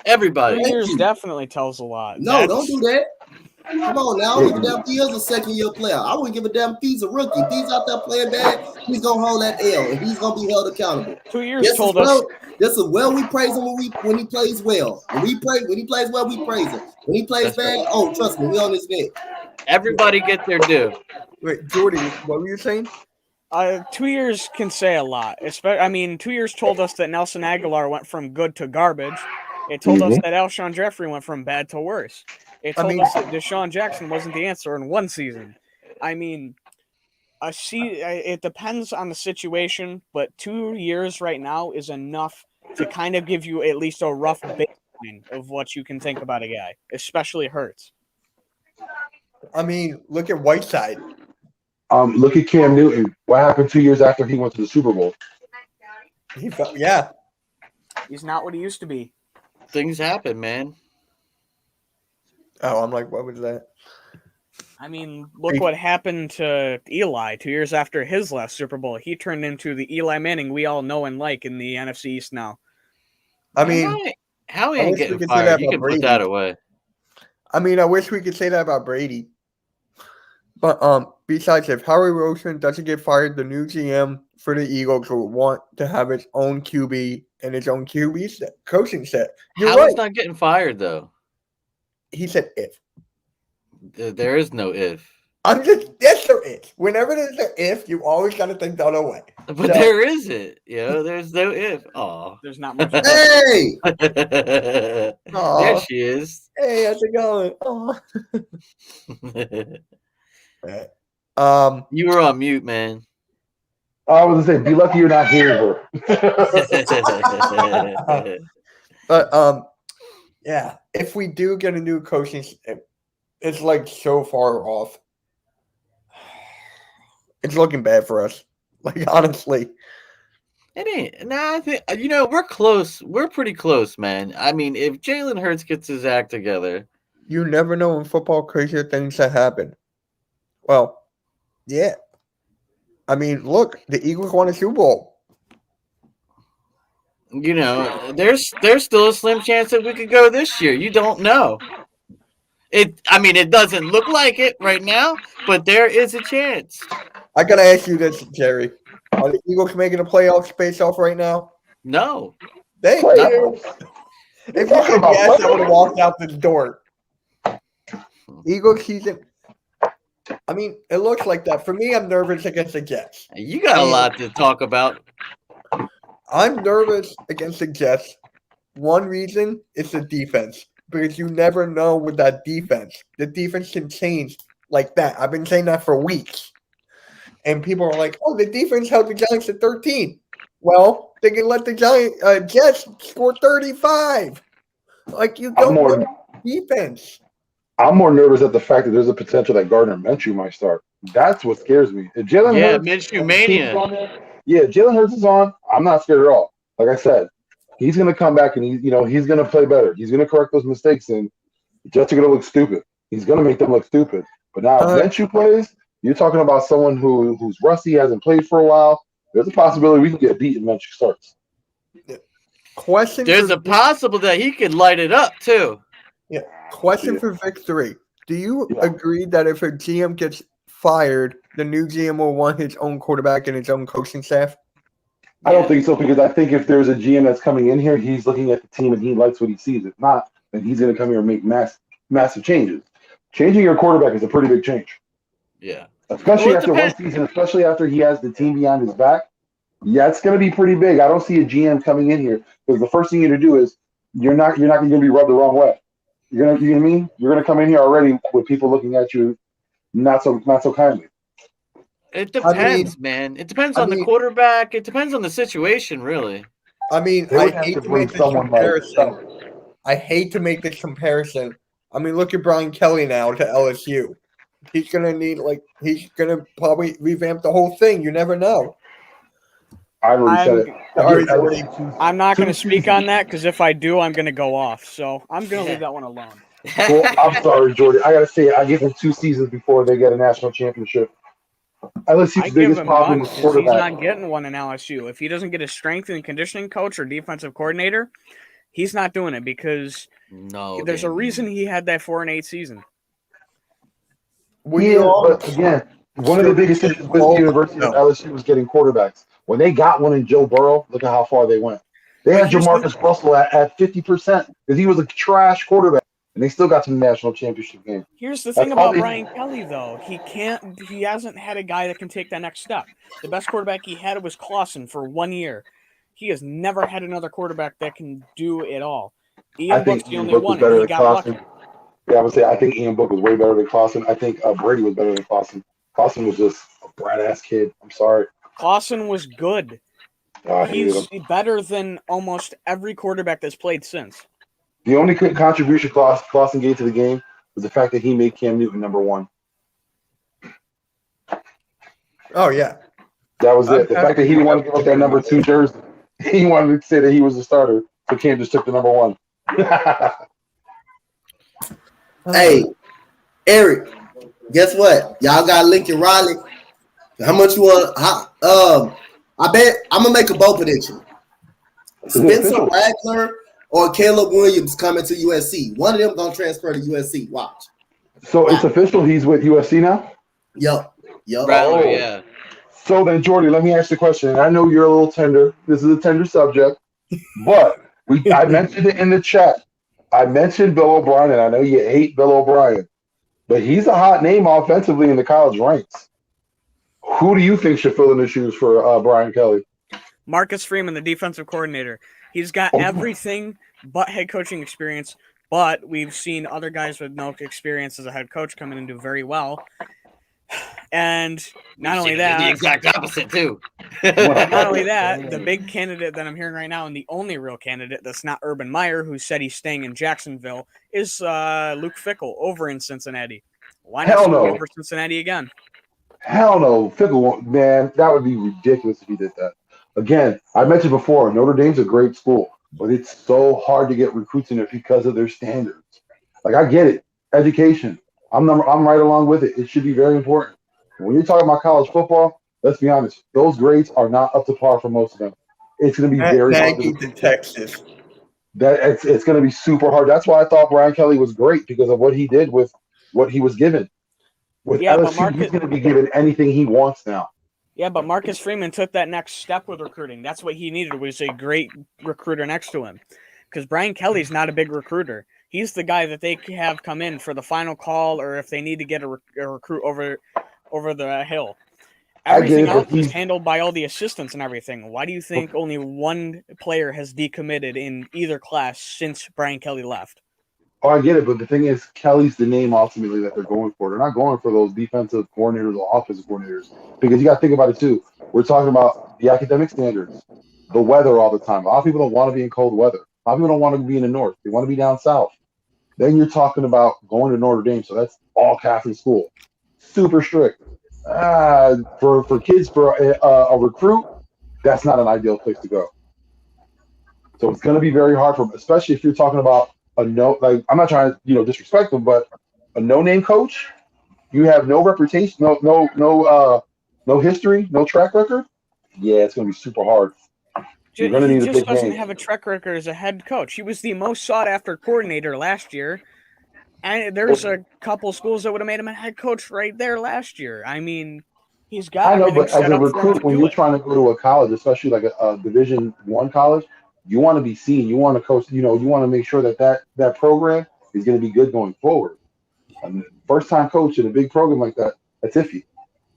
Speaker 4: Everybody.
Speaker 3: 2 years definitely tells a lot.
Speaker 2: No, don't do that. Come on now. I don't give a damn if he is a second-year player. I wouldn't give a damn if he's a rookie. If he's out there playing bad, he's going to hold that L, and he's going to be held accountable.
Speaker 3: 2 years told us.
Speaker 2: This is we praise him when he plays well. When he plays well, we praise him. When he plays bad, trust me, we on his neck.
Speaker 4: Everybody get their due.
Speaker 1: Wait, Jordy, what were you saying?
Speaker 3: 2 years can say a lot. 2 years told us that Nelson Aguilar went from good to garbage. It told us that Alshon Jeffrey went from bad to worse. It told us that Deshaun Jackson wasn't the answer in one season. I mean, it depends on the situation, but 2 years right now is enough to kind of give you at least a rough baseline of what you can think about a guy, especially Hurts.
Speaker 1: I mean, look at Whiteside.
Speaker 5: Look at Cam Newton. What happened 2 years after he went to the Super Bowl?
Speaker 3: He's not what he used to be.
Speaker 4: Things happen, man.
Speaker 1: Oh, I'm like, what was that?
Speaker 3: I mean, look what happened to Eli 2 years after his last Super Bowl. He turned into the Eli Manning we all know and like in the NFC East now.
Speaker 1: I mean,
Speaker 4: how he ain't getting fired? You can put that away.
Speaker 1: I mean, I wish we could say that about Brady. But besides, if Howie Roseman doesn't get fired, the new GM for the Eagles will want to have its own QB and its own QB coaching set.
Speaker 4: Howie's not getting fired, though.
Speaker 1: He said if.
Speaker 4: There is no if.
Speaker 1: Yes, there is. Whenever there's an if, you always got to think the other way.
Speaker 4: But there isn't. There's no if. Aw.
Speaker 3: There's not much.
Speaker 2: Hey!
Speaker 4: There she is.
Speaker 1: Hey, how's it going?
Speaker 4: You were on mute, man.
Speaker 5: I was going to say, be lucky you're not here,
Speaker 1: But yeah, if we do get a new coaching, it's like so far off. It's looking bad for us. Like, honestly.
Speaker 4: It ain't. Nah, I think, we're close. We're pretty close, man. I mean, if Jalen Hurts gets his act together.
Speaker 1: You never know in football crazier things that happen. Well, yeah. I mean, look, the Eagles won a Super Bowl.
Speaker 4: There's still a slim chance that we could go this year. You don't know. It doesn't look like it right now, but there is a chance.
Speaker 1: I gotta ask you this, Jerry. Are the Eagles making the playoffs based off right now?
Speaker 4: No.
Speaker 1: Thank you. If you said yes, I would have walked out the door. Eagles season. I mean, it looks like that. For me, I'm nervous against the Jets.
Speaker 4: You got a lot to talk about.
Speaker 1: I'm nervous against the Jets. One reason is the defense. Because you never know with that defense. The defense can change like that. I've been saying that for weeks. And people are like, oh, the defense held the Giants to 13. Well, they can let the Jets score 35. Like, you don't know defense.
Speaker 5: I'm more nervous at the fact that there's a potential that Gardner Minshew might start. That's what scares me. If Jalen Hurts,
Speaker 4: Minshew mania.
Speaker 5: Jalen Hurts is on. I'm not scared at all. Like I said, he's going to come back and he's going to play better. He's going to correct those mistakes, and the Jets are going to look stupid. He's going to make them look stupid. But now, if Minshew plays, you're talking about someone who's rusty, hasn't played for a while. There's a possibility we can get beat and Minshew starts.
Speaker 4: There's a possible that he could light it up too.
Speaker 1: Yeah. Question for Victory. Do you agree that if a GM gets fired, the new GM will want his own quarterback and his own coaching staff?
Speaker 5: I don't think so, because I think if there's a GM that's coming in here, he's looking at the team and he likes what he sees. If not, then he's going to come here and make massive changes. Changing your quarterback is a pretty big change.
Speaker 4: Yeah.
Speaker 5: Especially after one season, especially after he has the team behind his back. Yeah, it's going to be pretty big. I don't see a GM coming in here because the first thing you're going to do is you're not going to be rubbed the wrong way. You know what I mean? You're going to come in here already with people looking at you not so kindly.
Speaker 4: It depends, man. It depends on the quarterback. It depends on the situation, really.
Speaker 1: I mean, I hate to make this comparison. I hate to make this comparison. I mean, look at Brian Kelly now to LSU. He's going to probably revamp the whole thing. You never know.
Speaker 5: I already said it.
Speaker 3: I'm not going to speak on that because if I do, I'm going to go off. So I'm going to leave that one alone.
Speaker 5: Well, I'm sorry, Jordan. I got to say, I give him 2 seasons before they get a national championship. LSU's biggest problem is quarterback.
Speaker 3: He's not getting one in LSU. If he doesn't get a strength and conditioning coach or defensive coordinator, he's not doing it because there's a reason he had that 4-8 season.
Speaker 5: But again, one of the biggest issues with the University of LSU was getting quarterbacks. When they got one in Joe Burrow, look at how far they went. They had Jamarcus Russell at 50% because he was a trash quarterback, and they still got to the national championship game.
Speaker 3: Here's the thing about Brian Kelly, though. He hasn't had a guy that can take that next step. The best quarterback he had was Clausen for 1 year. He has never had another quarterback that can do it all. Ian Book's the only one, and he got lucky.
Speaker 5: Yeah, I would say I think Ian Book was way better than Clausen. I think Brady was better than Clausen. Clausen was just a brat-ass kid. I'm sorry.
Speaker 3: Clausen was good. He's better than almost every quarterback that's played since.
Speaker 5: The only contribution Clausen gave to the game was the fact that he made Cam Newton number 1.
Speaker 1: Oh, yeah.
Speaker 5: That was it. The fact that he didn't want to give up that number 2 jersey. He wanted to say that he was the starter, so Cam just took the number 1.
Speaker 2: Hey, Eric, guess what? Y'all got Lincoln Riley. How much you want? I bet I'm gonna make a bold prediction. Spencer Rattler or Caleb Williams coming to USC. One of them gonna transfer to USC. Watch.
Speaker 5: So it's official. He's with USC now.
Speaker 2: Yep.
Speaker 4: Rattler, yeah.
Speaker 5: So then, Jordy, let me ask the question. I know you're a little tender. This is a tender subject, but I mentioned it in the chat. I mentioned Bill O'Brien, and I know you hate Bill O'Brien, but he's a hot name offensively in the college ranks. Who do you think should fill in the shoes for Brian Kelly?
Speaker 3: Marcus Freeman, the defensive coordinator. He's got everything but head coaching experience, but we've seen other guys with no experience as a head coach coming and do very well. And not only that,
Speaker 4: the exact opposite too.
Speaker 3: Not only that, the big candidate that I'm hearing right now, and the only real candidate that's not Urban Meyer, who said he's staying in Jacksonville, is Luke Fickell over in Cincinnati. Why not over Cincinnati again?
Speaker 5: Hell no, Fickell, man, that would be ridiculous if he did that. Again, I mentioned before, Notre Dame's a great school, but it's so hard to get recruits in it because of their standards. Like, I get it, education. I'm right along with it. It should be very important. When you're talking about college football, let's be honest, those grades are not up to par for most of them. It's going to be very hard
Speaker 1: to Texas.
Speaker 5: that it's going to be super hard. That's why I thought Brian Kelly was great because of what he did with what he was given. With
Speaker 3: Yeah, but
Speaker 5: LSU, he's going to be given anything he wants now.
Speaker 3: Yeah, but Marcus Freeman took that next step with recruiting. That's what he needed, was a great recruiter next to him. Because Brian Kelly's not a big recruiter. He's the guy that they have come in for the final call, or if they need to get a recruit over the hill. Everything else is handled by all the assistants and everything. Why do you think only one player has decommitted in either class since Brian Kelly left?
Speaker 5: Oh, I get it, but the thing is, Kelly's the name ultimately that they're going for. They're not going for those defensive coordinators or offensive coordinators because you got to think about it too. We're talking about the academic standards, the weather all the time. A lot of people don't want to be in cold weather. A lot of people don't want to be in the north. They want to be down south. Then you're talking about going to Notre Dame, so that's all Catholic school, super strict. For kids, for a recruit, that's not an ideal place to go. So it's going to be very hard for them, especially if you're talking about I'm not trying to disrespect them, but a no-name coach, you have no reputation, no history, no track record. Yeah, it's going to be super hard. You're going to need a big
Speaker 3: He just doesn't
Speaker 5: name.
Speaker 3: have a track record as a head coach. He was the most sought-after coordinator last year, and there's a couple schools that would have made him a head coach right there last year. I mean, he's got.
Speaker 5: I know, but as a recruit, when you're
Speaker 3: it.
Speaker 5: trying to go to a college, especially like a Division I college, you want to be seen. You want to coach. You want to make sure that program is going to be good going forward. I mean, first-time coach in a big program like that, that's iffy.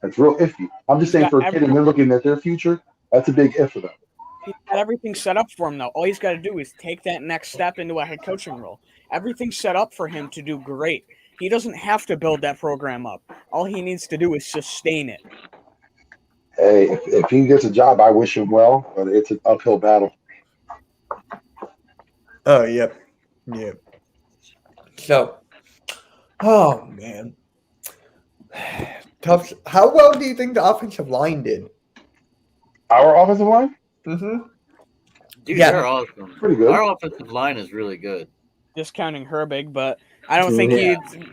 Speaker 5: That's real iffy. I'm just saying for a kid and they're looking at their future, that's a big if for them.
Speaker 3: He's got everything set up for him, though. All he's got to do is take that next step into a head coaching role. Everything's set up for him to do great. He doesn't have to build that program up. All he needs to do is sustain it.
Speaker 5: Hey, if he gets a job, I wish him well, but it's an uphill battle.
Speaker 1: Oh, yep. Yep. So, oh, man. Tough. How well do you think the offensive line did?
Speaker 5: Our offensive line?
Speaker 1: Mm-hmm.
Speaker 4: Dude, they're awesome.
Speaker 5: Pretty good.
Speaker 4: Our offensive line is really good.
Speaker 3: Discounting Herbig, but I don't think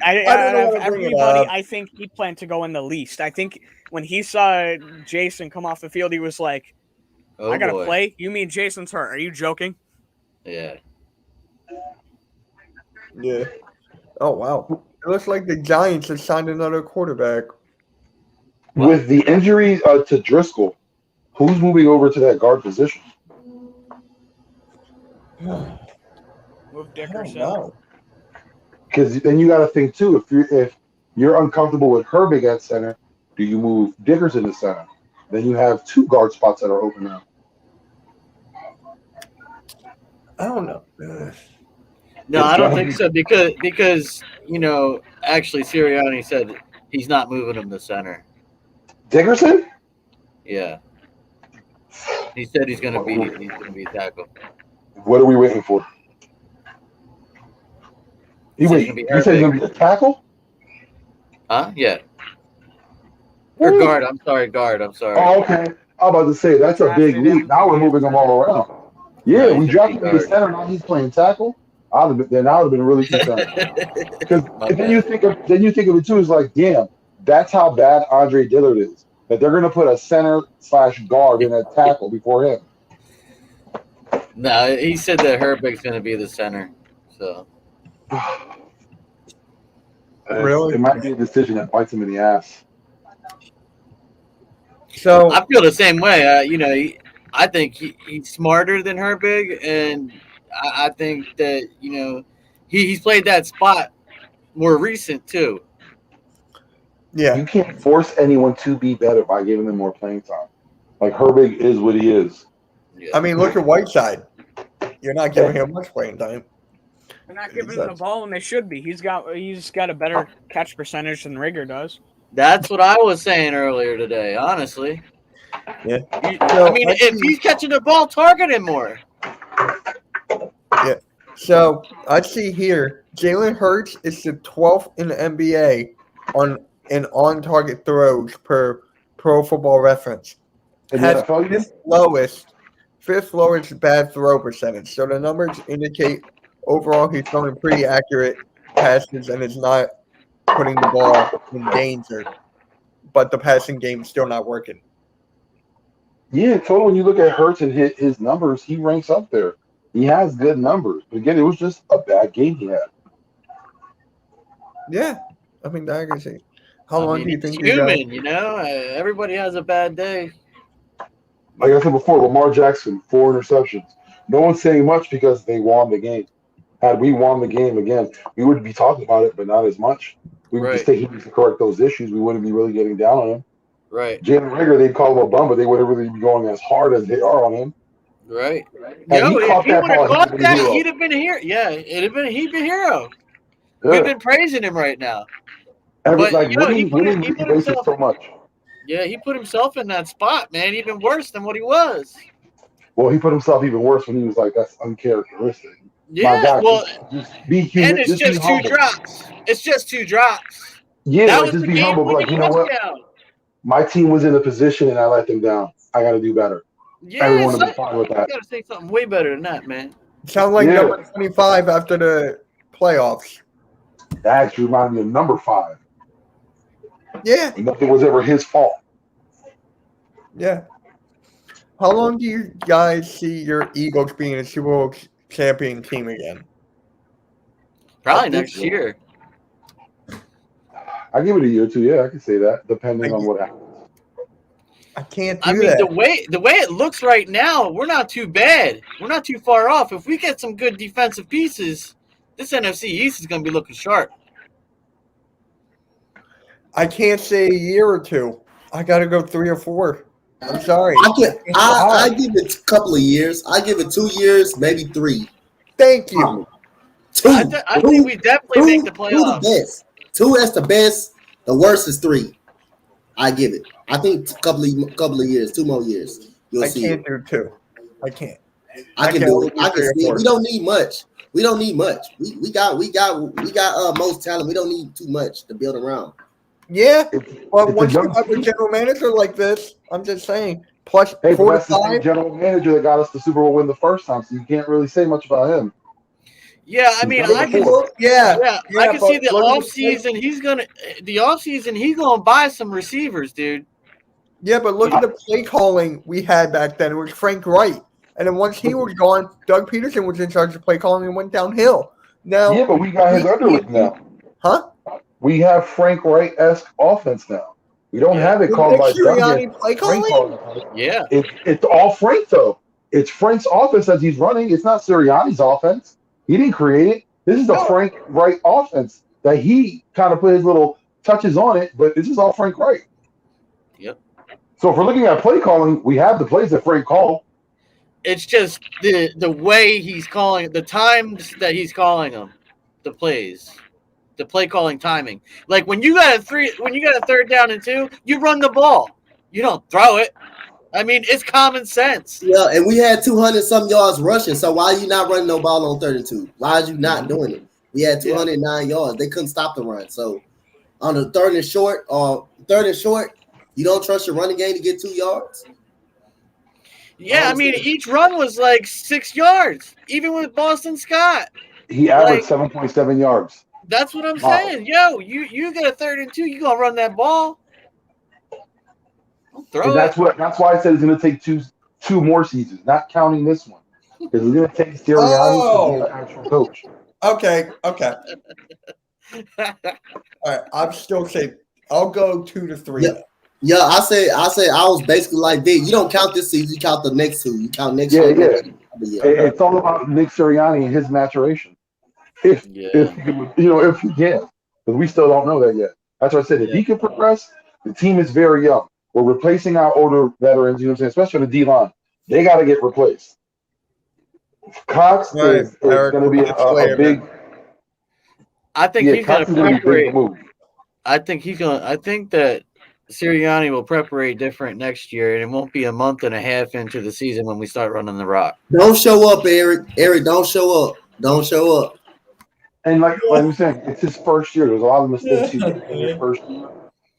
Speaker 3: I think he planned to go in the least. I think when he saw Jason come off the field, he was like, I got to play? You mean Jason's hurt? Are you joking?
Speaker 4: Yeah.
Speaker 1: Yeah. Oh, wow. It looks like the Giants have signed another quarterback.
Speaker 5: With the injury to Driscoll, who's moving over to that guard position?
Speaker 3: Move Dickerson.
Speaker 5: Because then you got to think too. If you're uncomfortable with Herbig at center, do you move Dickerson to center? Then you have two guard spots that are open now.
Speaker 1: I don't know.
Speaker 4: No, I don't think so because actually Sirianni said he's not moving him to center.
Speaker 5: Dickerson?
Speaker 4: Yeah. He said he's gonna be a tackle.
Speaker 5: What are we waiting for? You said he's gonna be a tackle?
Speaker 4: Huh? Yeah. Or guard. I'm sorry.
Speaker 5: Oh, okay. I'm about to say that's a big leap. Now we're moving him all around. Yeah, we drafted him to center. Now he's playing tackle. I would have been really concerned. Because then you think of it too. Is like, damn, that's how bad Andre Dillard is. That they're gonna put a center/guard in at tackle before him.
Speaker 4: No, he said that Herbig's gonna be the center. So.
Speaker 1: Really?
Speaker 5: It might be a decision that bites him in the ass.
Speaker 1: So
Speaker 4: I feel the same way. I think he's smarter than Herbig, and I think that he's played that spot more recent too.
Speaker 1: Yeah,
Speaker 5: you can't force anyone to be better by giving them more playing time. Like Herbig is what he is.
Speaker 4: Yeah.
Speaker 1: I mean, look at Whiteside. You're not giving him much playing time.
Speaker 3: They're not giving him the ball when they should be. He's got a better catch percentage than Rigger does.
Speaker 4: That's what I was saying earlier today, honestly.
Speaker 1: Yeah.
Speaker 4: If he's catching the ball, target him more.
Speaker 1: Yeah. So I see here, Jalen Hurts is the 12th in the NBA on-target throws per Pro Football Reference. Has fifth lowest bad throw percentage. So the numbers indicate overall he's throwing pretty accurate passes and is not putting the ball in danger. But the passing game is still not working.
Speaker 5: Yeah, totally. When you look at Hurts and his numbers, he ranks up there. He has good numbers. But again, it was just a bad game he had.
Speaker 1: Yeah, I mean, I agree. How long do you
Speaker 4: he's
Speaker 1: think you guys?
Speaker 4: human, everybody has a bad day.
Speaker 5: Like I said before, Lamar Jackson, 4 interceptions. No one's saying much because they won the game. Had we won the game again, we would be talking about it, but not as much. We would just say he needs to correct those issues. We wouldn't be really getting down on him.
Speaker 4: Right.
Speaker 5: Jalen Rager, they'd call him a bum, but they wouldn't really be going as hard as they are on him.
Speaker 4: Right.
Speaker 5: And he
Speaker 4: If he would have caught that,
Speaker 5: hero.
Speaker 4: he'd have been a hero. Yeah, he'd been a hero.
Speaker 5: Yeah.
Speaker 4: We've been praising him right now.
Speaker 5: Winning erases so much.
Speaker 4: Yeah, he put himself in that spot, man, even worse than what he was.
Speaker 5: Well, he put himself even worse when he was like, that's uncharacteristic.
Speaker 4: Yeah,
Speaker 5: my God,
Speaker 4: well,
Speaker 5: just be human.
Speaker 4: And it's just 2 drops. It's just 2 drops.
Speaker 5: Yeah, that was just be humble. Like, you know what? My team was in a position and I let them down. I got to do better.
Speaker 4: Yeah,
Speaker 5: everyone will be fine with that.
Speaker 4: You got to say something way better than that, man.
Speaker 1: Sound like number 25 after the playoffs.
Speaker 5: That actually reminded me of number 5.
Speaker 1: Yeah.
Speaker 5: Nothing was ever his fault.
Speaker 1: Yeah. How long do you guys see your Eagles being a Super Bowl champion team again?
Speaker 4: Probably next year.
Speaker 5: I give it a year or 2. Yeah, I can say that, depending on what happens.
Speaker 1: I can't do that.
Speaker 4: The way it looks right now, we're not too bad. We're not too far off. If we get some good defensive pieces, this NFC East is going to be looking sharp.
Speaker 1: I can't say a year or 2. I got to go 3 or 4. I'm sorry.
Speaker 2: I give it a couple of years. I give it 2 years, maybe 3.
Speaker 1: Thank you.
Speaker 2: 2.
Speaker 4: I think we definitely make the playoffs.
Speaker 2: 2 the best. 2 is the best. The worst is 3. I give it. I think a couple of years, 2 more years.
Speaker 1: I can't do 2. I can't.
Speaker 2: I can do it. I can see it. We don't need much. We got most talent. We don't need too much to build around.
Speaker 1: Yeah, but once you have a general manager like this, I'm just saying. Plus, 4
Speaker 5: that's the same general manager that got us the Super Bowl win the first time, so you can't really say much about him.
Speaker 4: Yeah, I mean, I can see the offseason. The offseason, he's gonna buy some receivers, dude.
Speaker 1: Yeah, but look at the play calling we had back then. It was Frank Wright, and then once he was gone, Doug Peterson was in charge of play calling and went downhill. Now,
Speaker 5: yeah, but we got his underlings now.
Speaker 1: Huh?
Speaker 5: We have Frank Wright-esque offense now. We don't have it called by Doug.
Speaker 1: Play calling?
Speaker 4: Yeah,
Speaker 5: it's all Frank though. It's Frank's offense as he's running. It's not Sirianni's offense. He didn't create it. This is the Frank Wright offense that he kind of put his little touches on it, but this is all Frank Wright.
Speaker 4: Yep.
Speaker 5: So if we're looking at play calling, we have the plays that Frank called.
Speaker 4: It's just the way he's calling, the times that he's calling them, the plays, the play calling timing. Like when you got a 3rd down and 2, you run the ball. You don't throw it. I mean, it's common sense.
Speaker 2: Yeah, and we had 200-some yards rushing. So why are you not running no ball on 3rd and 2? Why are you not doing it? We had 209 yards. They couldn't stop the run. So on the 3rd and short, you don't trust your running game to get 2 yards?
Speaker 4: Yeah, I mean, each run was like 6 yards, even with Boston Scott.
Speaker 5: He averaged 7.7 yards.
Speaker 4: That's what I'm saying. Yo, you get a 3rd and 2, you gonna run that ball?
Speaker 5: That's why I said it's going to take two more seasons, not counting this one, because it's going to take Sirianni to be an actual coach.
Speaker 1: Okay. All right, I'm still saying I'll go 2 to 3.
Speaker 2: Yeah, I say I was basically like Vic. You don't count this season, you count the next 2. You count next year.
Speaker 5: Yeah. It's all about Nick Sirianni and his maturation. If he can, because we still don't know that yet. That's why I said if he can progress, the team is very young. We're replacing our older veterans, you know what I'm saying, especially the D-line. They got to get replaced. Cox is going to be a big.
Speaker 4: I think he's going to preparate. I think that Sirianni will prepare different next year, and it won't be a month and a half into the season when we start running the rock.
Speaker 2: Don't show up, Eric. Eric, don't show up.
Speaker 5: And like I'm saying, it's his first year. There's a lot of mistakes he made in his first year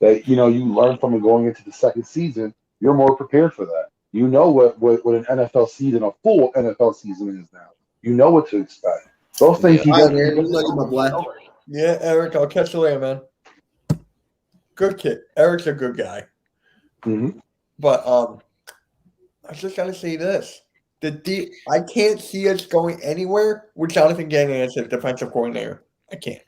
Speaker 5: that you learn from it going into the second season. You're more prepared for that. You know what an NFL season, a full NFL season is now. You know what to expect. Those things he does.
Speaker 1: Yeah, Eric, I'll catch you later, man. Good kid. Eric's a good guy.
Speaker 5: Mm-hmm.
Speaker 1: But I just gotta say this. I can't see us going anywhere with Jonathan Gannon as a defensive coordinator. I can't.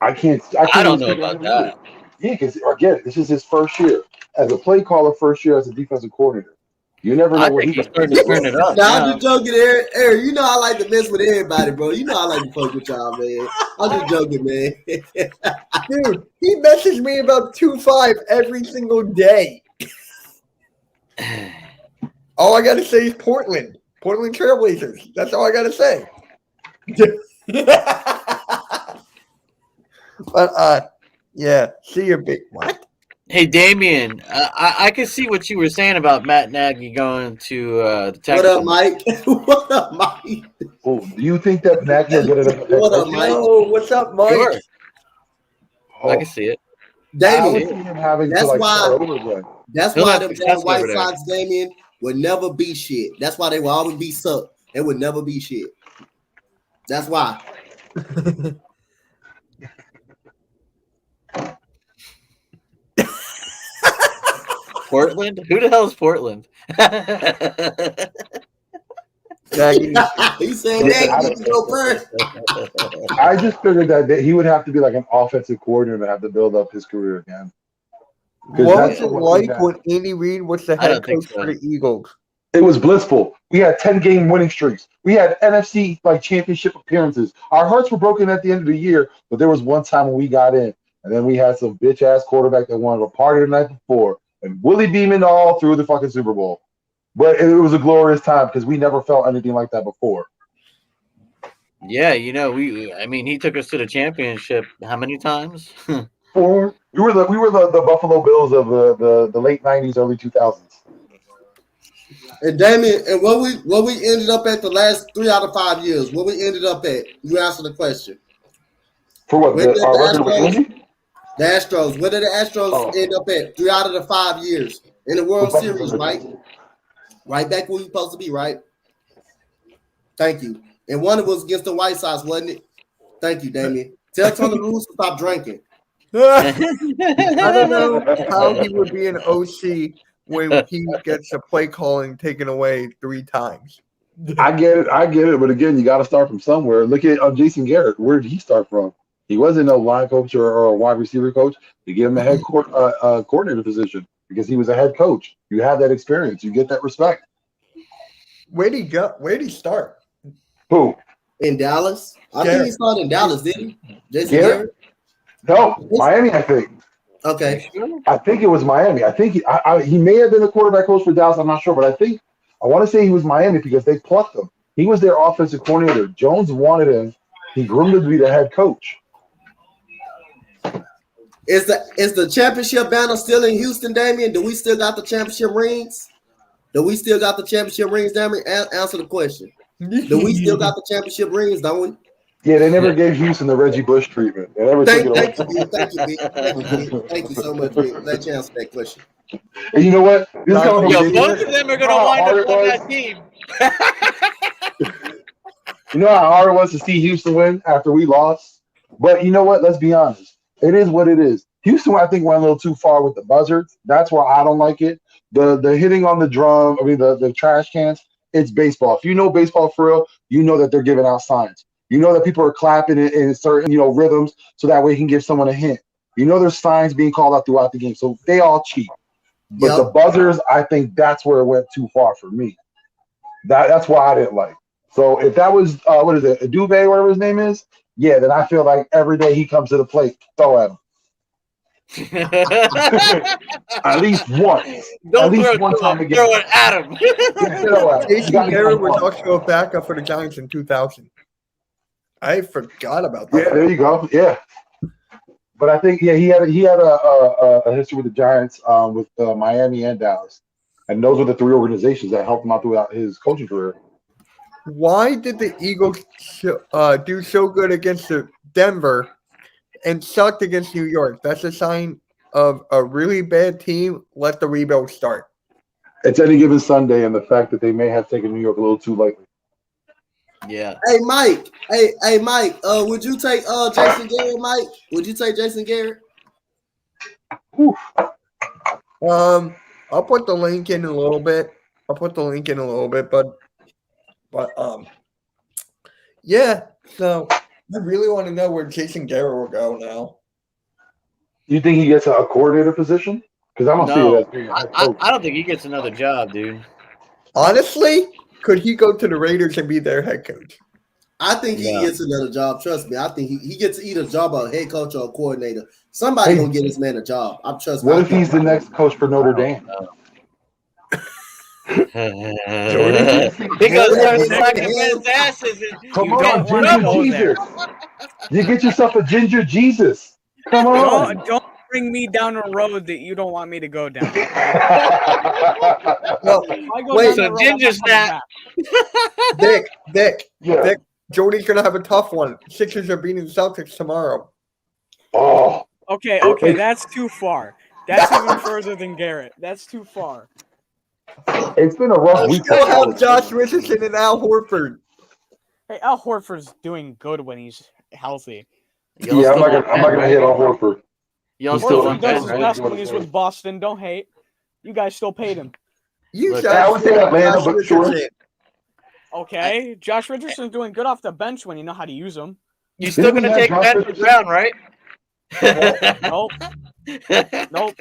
Speaker 5: I can't
Speaker 4: I don't
Speaker 5: even
Speaker 4: know
Speaker 5: see
Speaker 4: about
Speaker 5: that either.
Speaker 4: that.
Speaker 5: Yeah, because again, this is his first year as a play caller, first year as a defensive coordinator. You never know
Speaker 4: I
Speaker 5: what
Speaker 4: think
Speaker 5: he's
Speaker 4: he's
Speaker 5: going
Speaker 4: starting
Speaker 5: to
Speaker 4: to turn it
Speaker 5: do.
Speaker 4: up
Speaker 2: Nah, I'm
Speaker 4: now.
Speaker 2: just joking, Eric. Eric, you know I like to mess with everybody, bro. You know I like to fuck with y'all, man. I'm just joking, man.
Speaker 1: Dude, he messages me about 2-5 every single day. All I gotta say is Portland. Portland Trailblazers. That's all I gotta say. But yeah, see your big what?
Speaker 4: Hey, Damien, I can see what you were saying about Matt Nagy going to the
Speaker 2: What
Speaker 4: Texans.
Speaker 2: up, Mike? What up, Mike?
Speaker 5: Oh, do you think that Nagy will get another head
Speaker 2: What up,
Speaker 5: coach?
Speaker 2: Mike?
Speaker 1: Yo, what's up, Mike?
Speaker 4: Sure, I
Speaker 5: Oh,
Speaker 4: can see it.
Speaker 5: I would
Speaker 2: Damien,
Speaker 5: see him having
Speaker 2: that's
Speaker 5: to like
Speaker 2: why-
Speaker 5: start over again.
Speaker 2: that's
Speaker 4: He'll
Speaker 2: why
Speaker 4: have
Speaker 2: them damn
Speaker 4: success
Speaker 2: White
Speaker 4: over there.
Speaker 2: Sox, Damien, would never be shit. That's why they will always be suck. They would never be shit. That's why.
Speaker 4: Portland? Who the hell is Portland?
Speaker 1: Nagy.
Speaker 2: He said,
Speaker 5: Yeah,
Speaker 2: "Dang, you can go first."
Speaker 5: I just figured that he would have to be like an offensive coordinator to have to build up his career again.
Speaker 1: What
Speaker 5: that's
Speaker 1: was it
Speaker 5: the one
Speaker 1: like
Speaker 5: thing
Speaker 1: when Andy Reid was the
Speaker 4: I don't
Speaker 1: head
Speaker 4: think
Speaker 1: coach
Speaker 4: so.
Speaker 1: for the Eagles?
Speaker 5: It was blissful. We had 10-game winning streaks. We had NFC like championship appearances. Our hearts were broken at the end of the year, but there was one time when we got in, and then we had some bitch ass quarterback that wanted to party the night before, and Willie Beeman all through the fucking Super Bowl. But it was a glorious time because we never felt anything like that before.
Speaker 4: Yeah, you know, he took us to the championship how many times?
Speaker 5: We were the Buffalo Bills of the late '90s, early 2000s.
Speaker 2: And Damien, and what we ended up at the last 3 out of 5 years, what we ended up at, you answer the question.
Speaker 5: For what?
Speaker 2: Where did
Speaker 5: Our
Speaker 2: the
Speaker 5: record with
Speaker 2: Astros,
Speaker 5: Andy?
Speaker 2: the Astros, where did the Astros
Speaker 5: Oh.
Speaker 2: end up at 3 out of the 5 years in the World
Speaker 5: With
Speaker 2: Series,
Speaker 5: Buffalo.
Speaker 2: right? Right back where you're supposed to be, right? Thank you. And one was against the White Sox, wasn't it? Thank you, Damien. Tell Tony Russo to stop drinking.
Speaker 1: I don't know how he would be an OC when he gets the play calling taken away 3 times.
Speaker 5: I get it. But again, you got to start from somewhere. Look at Jason Garrett. Where did he start from? He wasn't a line coach or a wide receiver coach. They gave him a head coordinator position because he was a head coach. You have that experience. You get that respect.
Speaker 1: Where'd he go? Where'd he start?
Speaker 5: Who?
Speaker 2: In Dallas? I think
Speaker 1: Garrett.
Speaker 2: he started in Dallas, didn't he? Jason
Speaker 5: Garrett?
Speaker 2: Garrett?
Speaker 5: No, Miami. I think.
Speaker 2: Okay.
Speaker 5: I think it was Miami. I think he may have been the quarterback coach for Dallas. I'm not sure, but I want to say he was Miami because they plucked him. He was their offensive coordinator. Jones wanted him. He groomed him to be the head coach.
Speaker 2: Is the championship banner still in Houston, Damien? Do we still got the championship rings? Damien? Answer the question. Do we still got the championship rings, don't we?
Speaker 5: Yeah, they never gave Houston the Reggie Bush treatment. They never took it away.
Speaker 2: Thank you so much, Vic. Let you answer that question.
Speaker 5: And you know what? This is coming from
Speaker 4: Yo,
Speaker 5: Jason
Speaker 4: both
Speaker 5: Garrett.
Speaker 4: of them are
Speaker 5: You know
Speaker 4: gonna
Speaker 5: how
Speaker 4: wind
Speaker 5: hard
Speaker 4: up
Speaker 5: it
Speaker 4: on
Speaker 5: was?
Speaker 4: that team.
Speaker 5: You know how hard it was to see Houston win after we lost? But you know what? Let's be honest. It is what it is. Houston, I think, went a little too far with the buzzards. That's why I don't like it. The hitting on the drum, the trash cans, it's baseball. If you know baseball for real, you know that they're giving out signs. You know that people are clapping in certain, rhythms so that way you can give someone a hint. You know there's signs being called out throughout the game. So they all cheat. But the buzzers, I think that's where it went too far for me. That's why I didn't like. So if that was what is it, Duve, whatever his name is, yeah, then I feel like every day he comes to the plate, throw at him. At least once.
Speaker 4: Don't
Speaker 5: At least
Speaker 4: throw
Speaker 5: one
Speaker 4: it to
Speaker 5: time
Speaker 4: him.
Speaker 5: again.
Speaker 4: Throw it at him.
Speaker 5: Yeah, throw at him. You
Speaker 1: Jason
Speaker 5: gotta give
Speaker 1: Garrett
Speaker 5: him
Speaker 1: was
Speaker 5: one.
Speaker 1: also a backup for the Giants in 2000. I forgot about that.
Speaker 5: Yeah, there you go. Yeah. But I think he had a history with the Giants, with Miami and Dallas, and those were the 3 organizations that helped him out throughout his coaching career.
Speaker 1: Why did the Eagles do so good against Denver and sucked against New York? That's a sign of a really bad team. Let the rebuild start.
Speaker 5: It's any given Sunday, and the fact that they may have taken New York a little too lightly.
Speaker 4: Yeah.
Speaker 2: Hey Mike. Hey Mike. Would you take Jason Garrett, Mike? Would you take Jason Garrett?
Speaker 5: Whew.
Speaker 1: I'll put the link in a little bit. I'll put the link in a little bit, but yeah. So I really want to know where Jason Garrett will go now.
Speaker 5: You think he gets a coordinator position? Because I don't see it as being a head coach.
Speaker 4: I don't think he gets another job, dude.
Speaker 1: Honestly, could he go to the Raiders and be their head coach?
Speaker 2: I think he
Speaker 4: No.
Speaker 2: gets another job. Trust me. I think he gets either a job or a head coach or a coordinator. Somebody gonna get this man a job. I'm trusting.
Speaker 5: What if he's the next coach for Notre Dame?
Speaker 4: He goes there smacking men's asses.
Speaker 5: Come
Speaker 3: You
Speaker 5: on,
Speaker 3: don't wanna
Speaker 5: Ginger
Speaker 3: go
Speaker 5: Jesus. You get yourself a Ginger Jesus. Come on.
Speaker 3: Don't bring me down a road that you don't want me to go down.
Speaker 1: Well,
Speaker 3: If I go
Speaker 1: wait,
Speaker 3: down the
Speaker 4: so
Speaker 3: road,
Speaker 4: Ginger
Speaker 3: I'm not coming
Speaker 4: snap.
Speaker 1: Dick,
Speaker 5: Yeah.
Speaker 1: Jody's gonna have a tough one. Sixers are beating the Celtics tomorrow.
Speaker 5: Oh,
Speaker 3: back. Okay, that's too far. That's even further than Garrett. That's too far.
Speaker 5: it's been a rough
Speaker 1: I
Speaker 5: week.
Speaker 1: still have Josh Richardson and Al Horford.
Speaker 3: Hey, Al Horford's doing good when he's healthy.
Speaker 5: Yeah, I'm not gonna hit on Horford.
Speaker 4: Y'all
Speaker 5: Still
Speaker 4: still
Speaker 3: Horford
Speaker 4: want
Speaker 3: does
Speaker 4: Ben,
Speaker 3: his
Speaker 4: right?
Speaker 3: best when he's with Boston. Don't hate. You guys still paid him.
Speaker 1: You
Speaker 4: Look,
Speaker 1: said
Speaker 5: I would say Atlanta, but sure.
Speaker 3: Okay, Josh Richardson's doing good off the bench when you know how to use him.
Speaker 4: You still
Speaker 5: Didn't we
Speaker 4: gonna
Speaker 5: have
Speaker 4: take
Speaker 5: Josh
Speaker 4: Ben
Speaker 5: Richardson?
Speaker 4: Brown, right?
Speaker 3: Nope. Nope.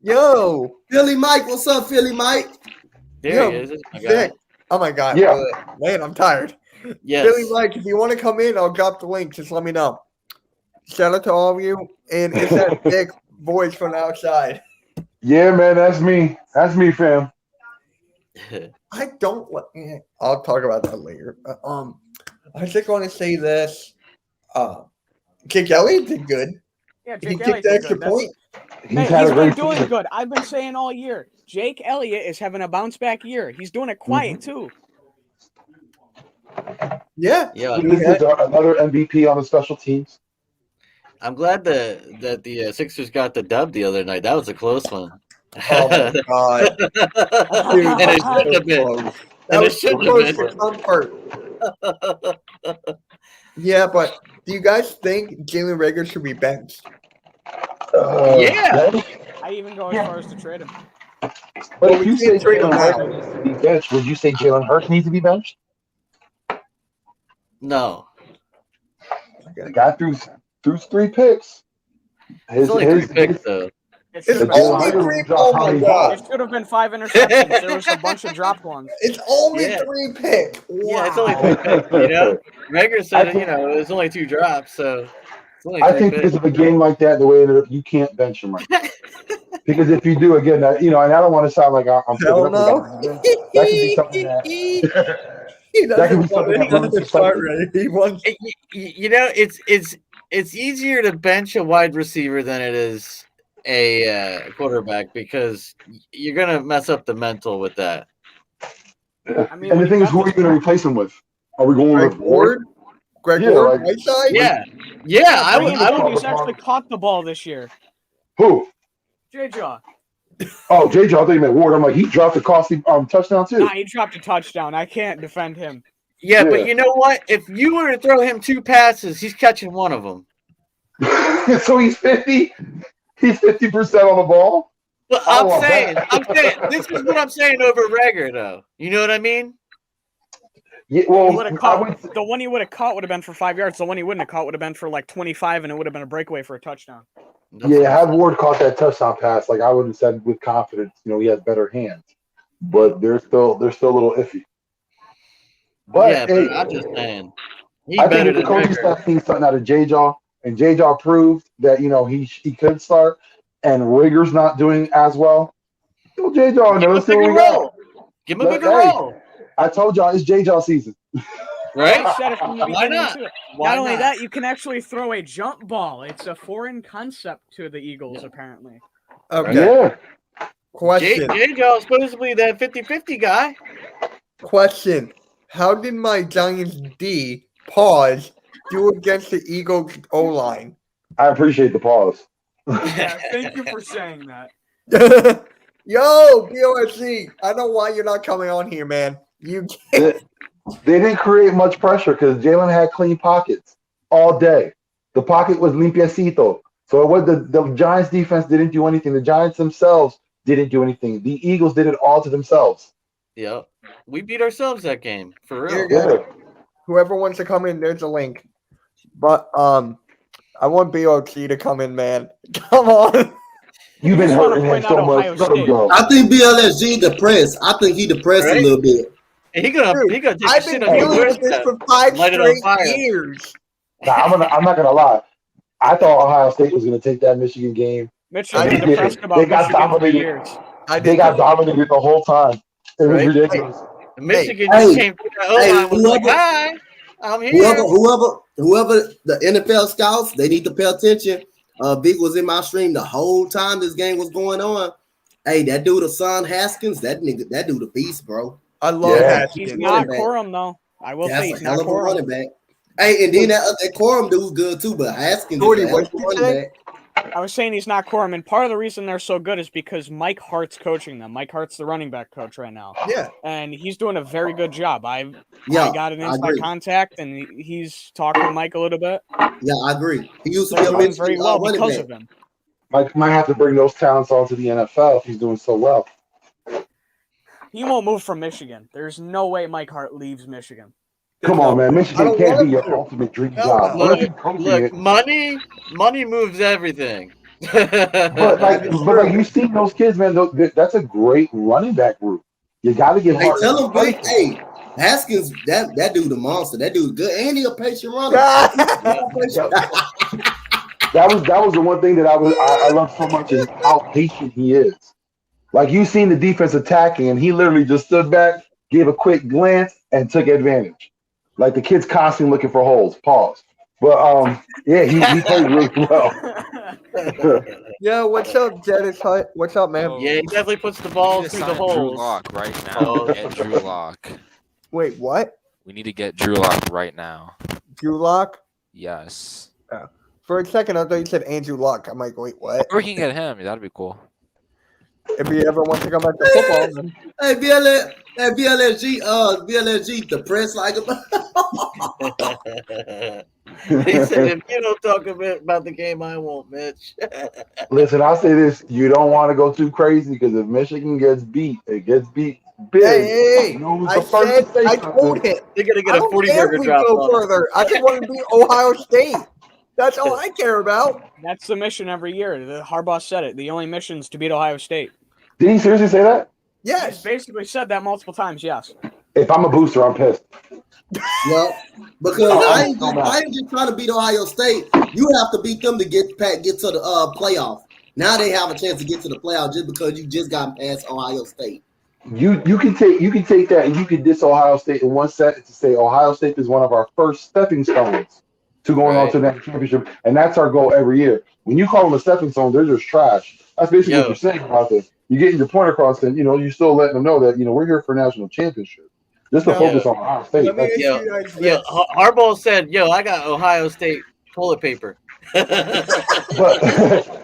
Speaker 1: Yo,
Speaker 2: Philly Mike, what's up, Philly Mike?
Speaker 4: There
Speaker 1: Yo,
Speaker 4: he is. My guy.
Speaker 1: Vic. Oh my God.
Speaker 5: Yeah.
Speaker 1: Man, I'm tired.
Speaker 4: Yes.
Speaker 1: Billy Mike, if you want to come in, I'll drop the link. Just let me know. Shout out to all of you. And it's that big voice from outside.
Speaker 5: Yeah, man, that's me. That's me, fam.
Speaker 1: I don't. I'll talk about that later. I just want to say this. Jake Elliott did good.
Speaker 3: Yeah,
Speaker 1: He
Speaker 3: Jake
Speaker 1: kicked
Speaker 3: Elliott
Speaker 1: the
Speaker 3: did
Speaker 1: extra
Speaker 3: good.
Speaker 1: point.
Speaker 5: He's had
Speaker 3: He's
Speaker 5: a
Speaker 3: been
Speaker 5: great
Speaker 3: doing
Speaker 5: season.
Speaker 3: good. I've been saying all year. Jake Elliott is having a bounce back year. He's doing it quiet too.
Speaker 1: Yeah.
Speaker 4: Yeah.
Speaker 5: This is another MVP on the special teams.
Speaker 4: I'm glad that the Sixers got the dub the other night. That was a close one.
Speaker 1: Oh my God. Dude,
Speaker 4: And it shouldn't have been.
Speaker 1: That
Speaker 4: And it
Speaker 1: was too
Speaker 4: shouldn't
Speaker 1: close
Speaker 4: have
Speaker 1: for
Speaker 4: been.
Speaker 1: comfort. Yeah, but do you guys think Jalen Rager should be benched?
Speaker 4: Yeah.
Speaker 3: I even go as far as to trade him.
Speaker 5: But if
Speaker 1: we
Speaker 5: you say
Speaker 1: can't trade him
Speaker 5: Jalen
Speaker 1: now.
Speaker 5: Hurts needs to be benched, would you say Jalen Hurts needs to be benched?
Speaker 4: No.
Speaker 5: The guy threw 3 picks.
Speaker 4: It's only 3 picks, though.
Speaker 3: It
Speaker 1: It's
Speaker 3: should have
Speaker 1: only
Speaker 3: been 5.
Speaker 1: 3. Oh my God.
Speaker 3: It should have been 5 interceptions. There was a bunch of dropped ones.
Speaker 1: It's only
Speaker 4: Yeah.
Speaker 1: 3 picks. Wow.
Speaker 4: Yeah, it's only 3 picks, you know? Rager said, it's only 2 drops, so it's only 3
Speaker 5: I think
Speaker 4: picks.
Speaker 5: because of a game like that, the way it ended up, you can't bench him right now. Because if you do, again, and I don't want to sound like I'm picking
Speaker 1: Hell
Speaker 5: up
Speaker 1: no.
Speaker 5: on that. That could be something that
Speaker 1: He
Speaker 5: that could be
Speaker 1: doesn't
Speaker 5: something that
Speaker 1: want
Speaker 5: ruins
Speaker 1: to
Speaker 5: the
Speaker 1: start
Speaker 5: cycle.
Speaker 1: right. He wants.
Speaker 4: You know, it's easier to bench a wide receiver than it is a quarterback because you're gonna mess up the mental with that.
Speaker 3: I mean,
Speaker 5: And
Speaker 3: when
Speaker 5: the thing
Speaker 3: you
Speaker 5: is, who are
Speaker 3: got
Speaker 5: you going to replace him with? Are we going
Speaker 1: Greg
Speaker 5: with Ward?
Speaker 1: Greg
Speaker 5: Yeah,
Speaker 1: Ward,
Speaker 5: like-
Speaker 1: right side?
Speaker 4: Yeah, I
Speaker 3: Bryan
Speaker 4: would.
Speaker 3: Davis actually caught the ball this year.
Speaker 5: Who?
Speaker 3: J-Jaw.
Speaker 5: Oh, J.J. I thought you meant Ward. I'm like, he dropped a costly touchdown too.
Speaker 3: Nah, he dropped a touchdown. I can't defend him.
Speaker 4: Yeah,
Speaker 5: Yeah.
Speaker 4: but you know what? If you were to throw him 2 passes, he's catching one of them.
Speaker 5: So he's 50. He's 50% on the ball.
Speaker 4: But
Speaker 5: I
Speaker 4: I'm
Speaker 5: love
Speaker 4: saying,
Speaker 5: that.
Speaker 4: this is what I'm saying over Rager, though. You know what I mean?
Speaker 5: Yeah,
Speaker 3: He
Speaker 5: well,
Speaker 3: would have caught, the one he would have caught would have been for 5 yards. The one he wouldn't have caught would have been for like 25, and it would have been a breakaway for a touchdown.
Speaker 5: had Ward caught that touchdown pass, like I would have said with confidence, he has better hands. But they're still a little iffy. But,
Speaker 4: yeah,
Speaker 5: hey,
Speaker 4: but I'm just saying. He's
Speaker 5: I
Speaker 4: better
Speaker 5: think the
Speaker 4: than
Speaker 5: coaching
Speaker 4: Rager.
Speaker 5: staff needs something out of J-Jaw, and J-Jaw proved that he could start, and Rager's not doing as well. Well, J-Jaw,
Speaker 4: Give him a
Speaker 5: let's see what
Speaker 4: bigger
Speaker 5: we got.
Speaker 4: role. Give him a
Speaker 5: Look,
Speaker 4: bigger
Speaker 5: hey.
Speaker 4: role.
Speaker 5: I told y'all it's J-Jaw season.
Speaker 3: I said it from the
Speaker 4: Why
Speaker 3: beginning,
Speaker 4: not?
Speaker 3: too.
Speaker 4: Why
Speaker 3: Not only
Speaker 4: not?
Speaker 3: that, you can actually throw a jump ball. It's a foreign concept to the Eagles, apparently.
Speaker 1: Okay.
Speaker 5: Yeah.
Speaker 1: Question.
Speaker 4: J-Jaw is supposedly that 50-50 guy.
Speaker 1: Question. How did my Giants D pause do against the Eagles O-line?
Speaker 5: I appreciate the pause.
Speaker 3: Yeah, thank you for saying that.
Speaker 1: Yo, BOSC. I know why you're not coming on here, man. You
Speaker 5: They didn't create much pressure because Jalen had clean pockets all day. The pocket was limpiecito. So what the Giants defense didn't do anything. The Giants themselves didn't do anything. The Eagles did it all to themselves.
Speaker 4: Yep. We beat ourselves that game for
Speaker 1: Here
Speaker 4: real.
Speaker 1: you go. Whoever wants to come in, there's a link. But I want BOT to come in, man. Come on.
Speaker 5: You've been
Speaker 3: just wanna
Speaker 5: hurting him
Speaker 3: point
Speaker 5: so
Speaker 3: out
Speaker 5: much.
Speaker 3: Ohio
Speaker 5: Let him
Speaker 3: State.
Speaker 5: go.
Speaker 2: I think BLSG depressed. I think he depressed a
Speaker 4: Right?
Speaker 2: little bit.
Speaker 4: And he gonna
Speaker 1: Dude,
Speaker 4: take a
Speaker 1: I've been
Speaker 4: shit on your
Speaker 1: dealing with this
Speaker 4: doorstep.
Speaker 1: for 5
Speaker 4: Light it on
Speaker 1: straight
Speaker 4: fire.
Speaker 1: years.
Speaker 5: Nah, I'm not gonna lie. I thought Ohio State was gonna take that Michigan game.
Speaker 3: Mitch
Speaker 1: I
Speaker 3: has been
Speaker 1: did.
Speaker 3: depressed
Speaker 5: They
Speaker 3: about
Speaker 5: got
Speaker 3: Michigan for
Speaker 5: dominated.
Speaker 3: years.
Speaker 1: I
Speaker 5: They
Speaker 1: did
Speaker 5: got
Speaker 1: too.
Speaker 5: dominated the whole time. It was
Speaker 4: Right?
Speaker 5: ridiculous.
Speaker 4: Michigan
Speaker 2: Hey,
Speaker 4: just came through that O-line was like,
Speaker 2: whoever-
Speaker 4: hi, I'm here.
Speaker 2: Whoever the NFL scouts, they need to pay attention. Big was in my stream the whole time this game was going on. Hey, that dude, Hassan Haskins, that dude, a beast, bro.
Speaker 1: I love
Speaker 5: Yeah.
Speaker 1: Haskins.
Speaker 3: He's not
Speaker 2: back.
Speaker 3: Corum, though. I will say
Speaker 2: That's
Speaker 3: he's
Speaker 2: a hell
Speaker 3: not
Speaker 2: of a
Speaker 3: Corum.
Speaker 2: running back. Hey, and then that Corum dude's good too, but Haskins
Speaker 1: Jordy,
Speaker 2: is a hell of
Speaker 1: what'd
Speaker 2: a
Speaker 1: you
Speaker 2: running
Speaker 1: say?
Speaker 2: back.
Speaker 3: I was saying he's not Corum, and part of the reason they're so good is because Mike Hart's coaching them. Mike Hart's the running back coach right now,
Speaker 1: Yeah.
Speaker 3: and he's doing a very good job. I
Speaker 2: Yeah,
Speaker 3: got an
Speaker 2: I
Speaker 3: inside
Speaker 2: agree.
Speaker 3: contact, and he's talking to Mike a little bit.
Speaker 2: Yeah, I agree. He used to
Speaker 3: They're
Speaker 2: be a
Speaker 3: doing
Speaker 2: Michigan
Speaker 3: very well
Speaker 2: running
Speaker 3: because
Speaker 2: back.
Speaker 3: of him.
Speaker 5: Mike might have to bring those talents onto the NFL if he's doing so well.
Speaker 3: He won't move from Michigan. There's no way Mike Hart leaves Michigan.
Speaker 5: Come on, man.
Speaker 1: I
Speaker 5: Michigan
Speaker 1: don't
Speaker 5: can't
Speaker 1: want
Speaker 5: be your
Speaker 1: to.
Speaker 5: ultimate dream
Speaker 1: Hell
Speaker 5: job.
Speaker 1: no.
Speaker 5: Unless you're coaching
Speaker 4: Look,
Speaker 5: it.
Speaker 4: money moves everything.
Speaker 5: But like you've seen those kids, man. That's a great running back group. You got to give
Speaker 2: Hey,
Speaker 5: Hart.
Speaker 2: tell him, Big. Hey, Haskins, that dude a monster. That dude good, and he a patient runner.
Speaker 5: That was the one thing that I love so much is how patient he is. Like you seen the defense attacking, and he literally just stood back, gave a quick glance, and took advantage. Like the kid's constantly looking for holes. Pause. But yeah, he played really well.
Speaker 1: Yo, what's up, Dennis Hutt? What's up, man?
Speaker 4: Yeah, he definitely puts the ball
Speaker 6: We need to
Speaker 4: through the
Speaker 6: sign Drew
Speaker 4: holes.
Speaker 6: Lock right now.
Speaker 4: Oh.
Speaker 6: Get Drew Lock.
Speaker 1: Wait, what?
Speaker 6: We need to get Drew Lock right now.
Speaker 1: Drew Lock?
Speaker 6: Yes.
Speaker 1: For a second, I thought you said Andrew Luck. I'm like, wait, what?
Speaker 6: Or we can get him. That'd be cool.
Speaker 1: If he ever wants to come back to football, then
Speaker 2: Hey, BLSG, depressed like a.
Speaker 4: He said, if you don't talk a bit about the game, I won't, Mitch.
Speaker 5: Listen, I'll say this: you don't want to go too crazy because if Michigan gets beat, it gets beat big.
Speaker 1: hey,
Speaker 5: You know who's
Speaker 1: I
Speaker 5: the first
Speaker 1: said,
Speaker 5: to say
Speaker 1: I
Speaker 5: something?
Speaker 1: told him.
Speaker 4: They're going to
Speaker 1: I
Speaker 4: get a
Speaker 1: don't
Speaker 4: 40
Speaker 1: care if
Speaker 4: burger
Speaker 1: we
Speaker 4: drop
Speaker 1: go
Speaker 4: on them.
Speaker 1: further. I just want to beat Ohio State. That's all I care about.
Speaker 3: That's the mission every year. The Harbaugh said it. The only mission is to beat Ohio State.
Speaker 5: Did he seriously say that?
Speaker 3: He's
Speaker 1: Yes.
Speaker 3: basically said that multiple times. Yes.
Speaker 5: If I'm a booster, I'm pissed.
Speaker 2: Yeah, because I ain't just trying to beat Ohio State. You have to beat them to get to the playoff. Now they have a chance to get to the playoff just because you just got past Ohio State.
Speaker 5: You can take that and you can diss Ohio State in one set to say Ohio State is one of our first stepping stones to going on to that championship, and that's our goal every year. When you call them a stepping stone, they're just trash. That's basically what you're saying about this. You're getting your point across, and you're still letting them know that we're here for national championship. Just to focus on Ohio State.
Speaker 1: Let me ask
Speaker 4: Yo,
Speaker 1: you guys
Speaker 4: yo,
Speaker 1: this.
Speaker 4: Harbaugh said, I got Ohio State toilet paper.
Speaker 5: But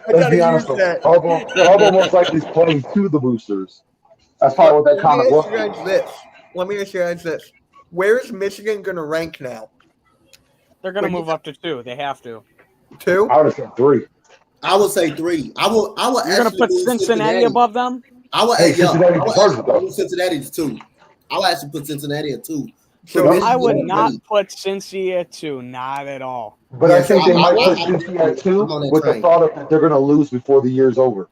Speaker 5: let's be honest, though, Harbaugh most likely is playing to the boosters. That's probably what that comment was.
Speaker 1: Let me ask you guys this. Where is Michigan going to rank now?
Speaker 3: They're going to move up to 2. They have to.
Speaker 1: 2?
Speaker 5: I would have said 3.
Speaker 2: I would say 3. I will.
Speaker 3: You're going to put Cincinnati above them?
Speaker 2: I would.
Speaker 5: Hey, Cincinnati deserves it, though.
Speaker 2: Cincinnati's 2. I would actually put Cincinnati at 2.
Speaker 1: So
Speaker 3: I would not put Cincy at 2. Not at all.
Speaker 5: But I think they might put Cincinnati at 2 with the thought of that they're going to lose before the year's over.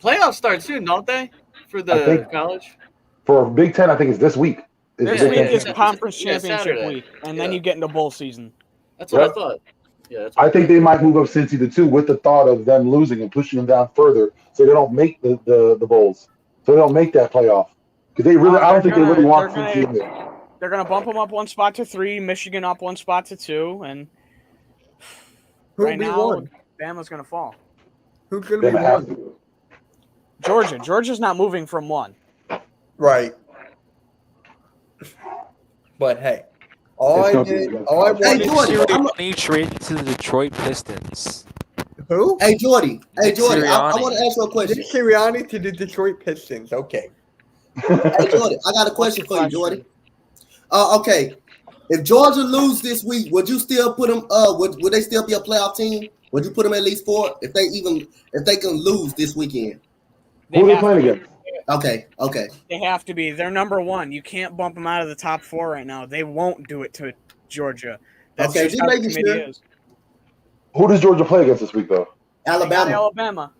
Speaker 4: Playoffs start soon, don't they? For the college?
Speaker 5: For Big Ten, I think it's this week.
Speaker 3: This week is conference championship
Speaker 4: Saturday.
Speaker 3: week, and then you get into bowl season.
Speaker 4: That's what I thought. Yeah, that's what
Speaker 5: I think they might move up Cincy to 2 with the thought of them losing and pushing them down further so they don't make the bowls. So they don't make that playoff. Because they really, I don't think they really want Cincy in there.
Speaker 3: They're going to bump them up 1 spot to 3, Michigan up 1 spot to 2, and right now, Bama's going to fall.
Speaker 1: Who's going to be 1?
Speaker 3: Georgia. Georgia's not moving from 1.
Speaker 1: Right. But hey, all I wanted.
Speaker 6: He traded to the Detroit Pistons.
Speaker 1: Who?
Speaker 2: Hey, Jordy. I want to ask you a question.
Speaker 1: Nick Sirianni to the Detroit Pistons. Okay.
Speaker 2: Hey, Jordy, I got a question for you, Jordy. Okay. If Georgia lose this week, would you still put them? Would they still be a playoff team? Would you put them at least 4 if they can lose this weekend?
Speaker 5: Who are they playing against?
Speaker 2: Okay.
Speaker 3: They have to be. They're number one. You can't bump them out of the top 4 right now. They won't do it to Georgia. That's
Speaker 2: Okay,
Speaker 3: just
Speaker 2: just
Speaker 3: how the
Speaker 2: making
Speaker 3: committee
Speaker 2: sure.
Speaker 3: is.
Speaker 5: Who does Georgia play against this week, though?
Speaker 3: They got
Speaker 2: Alabama.
Speaker 3: Alabama.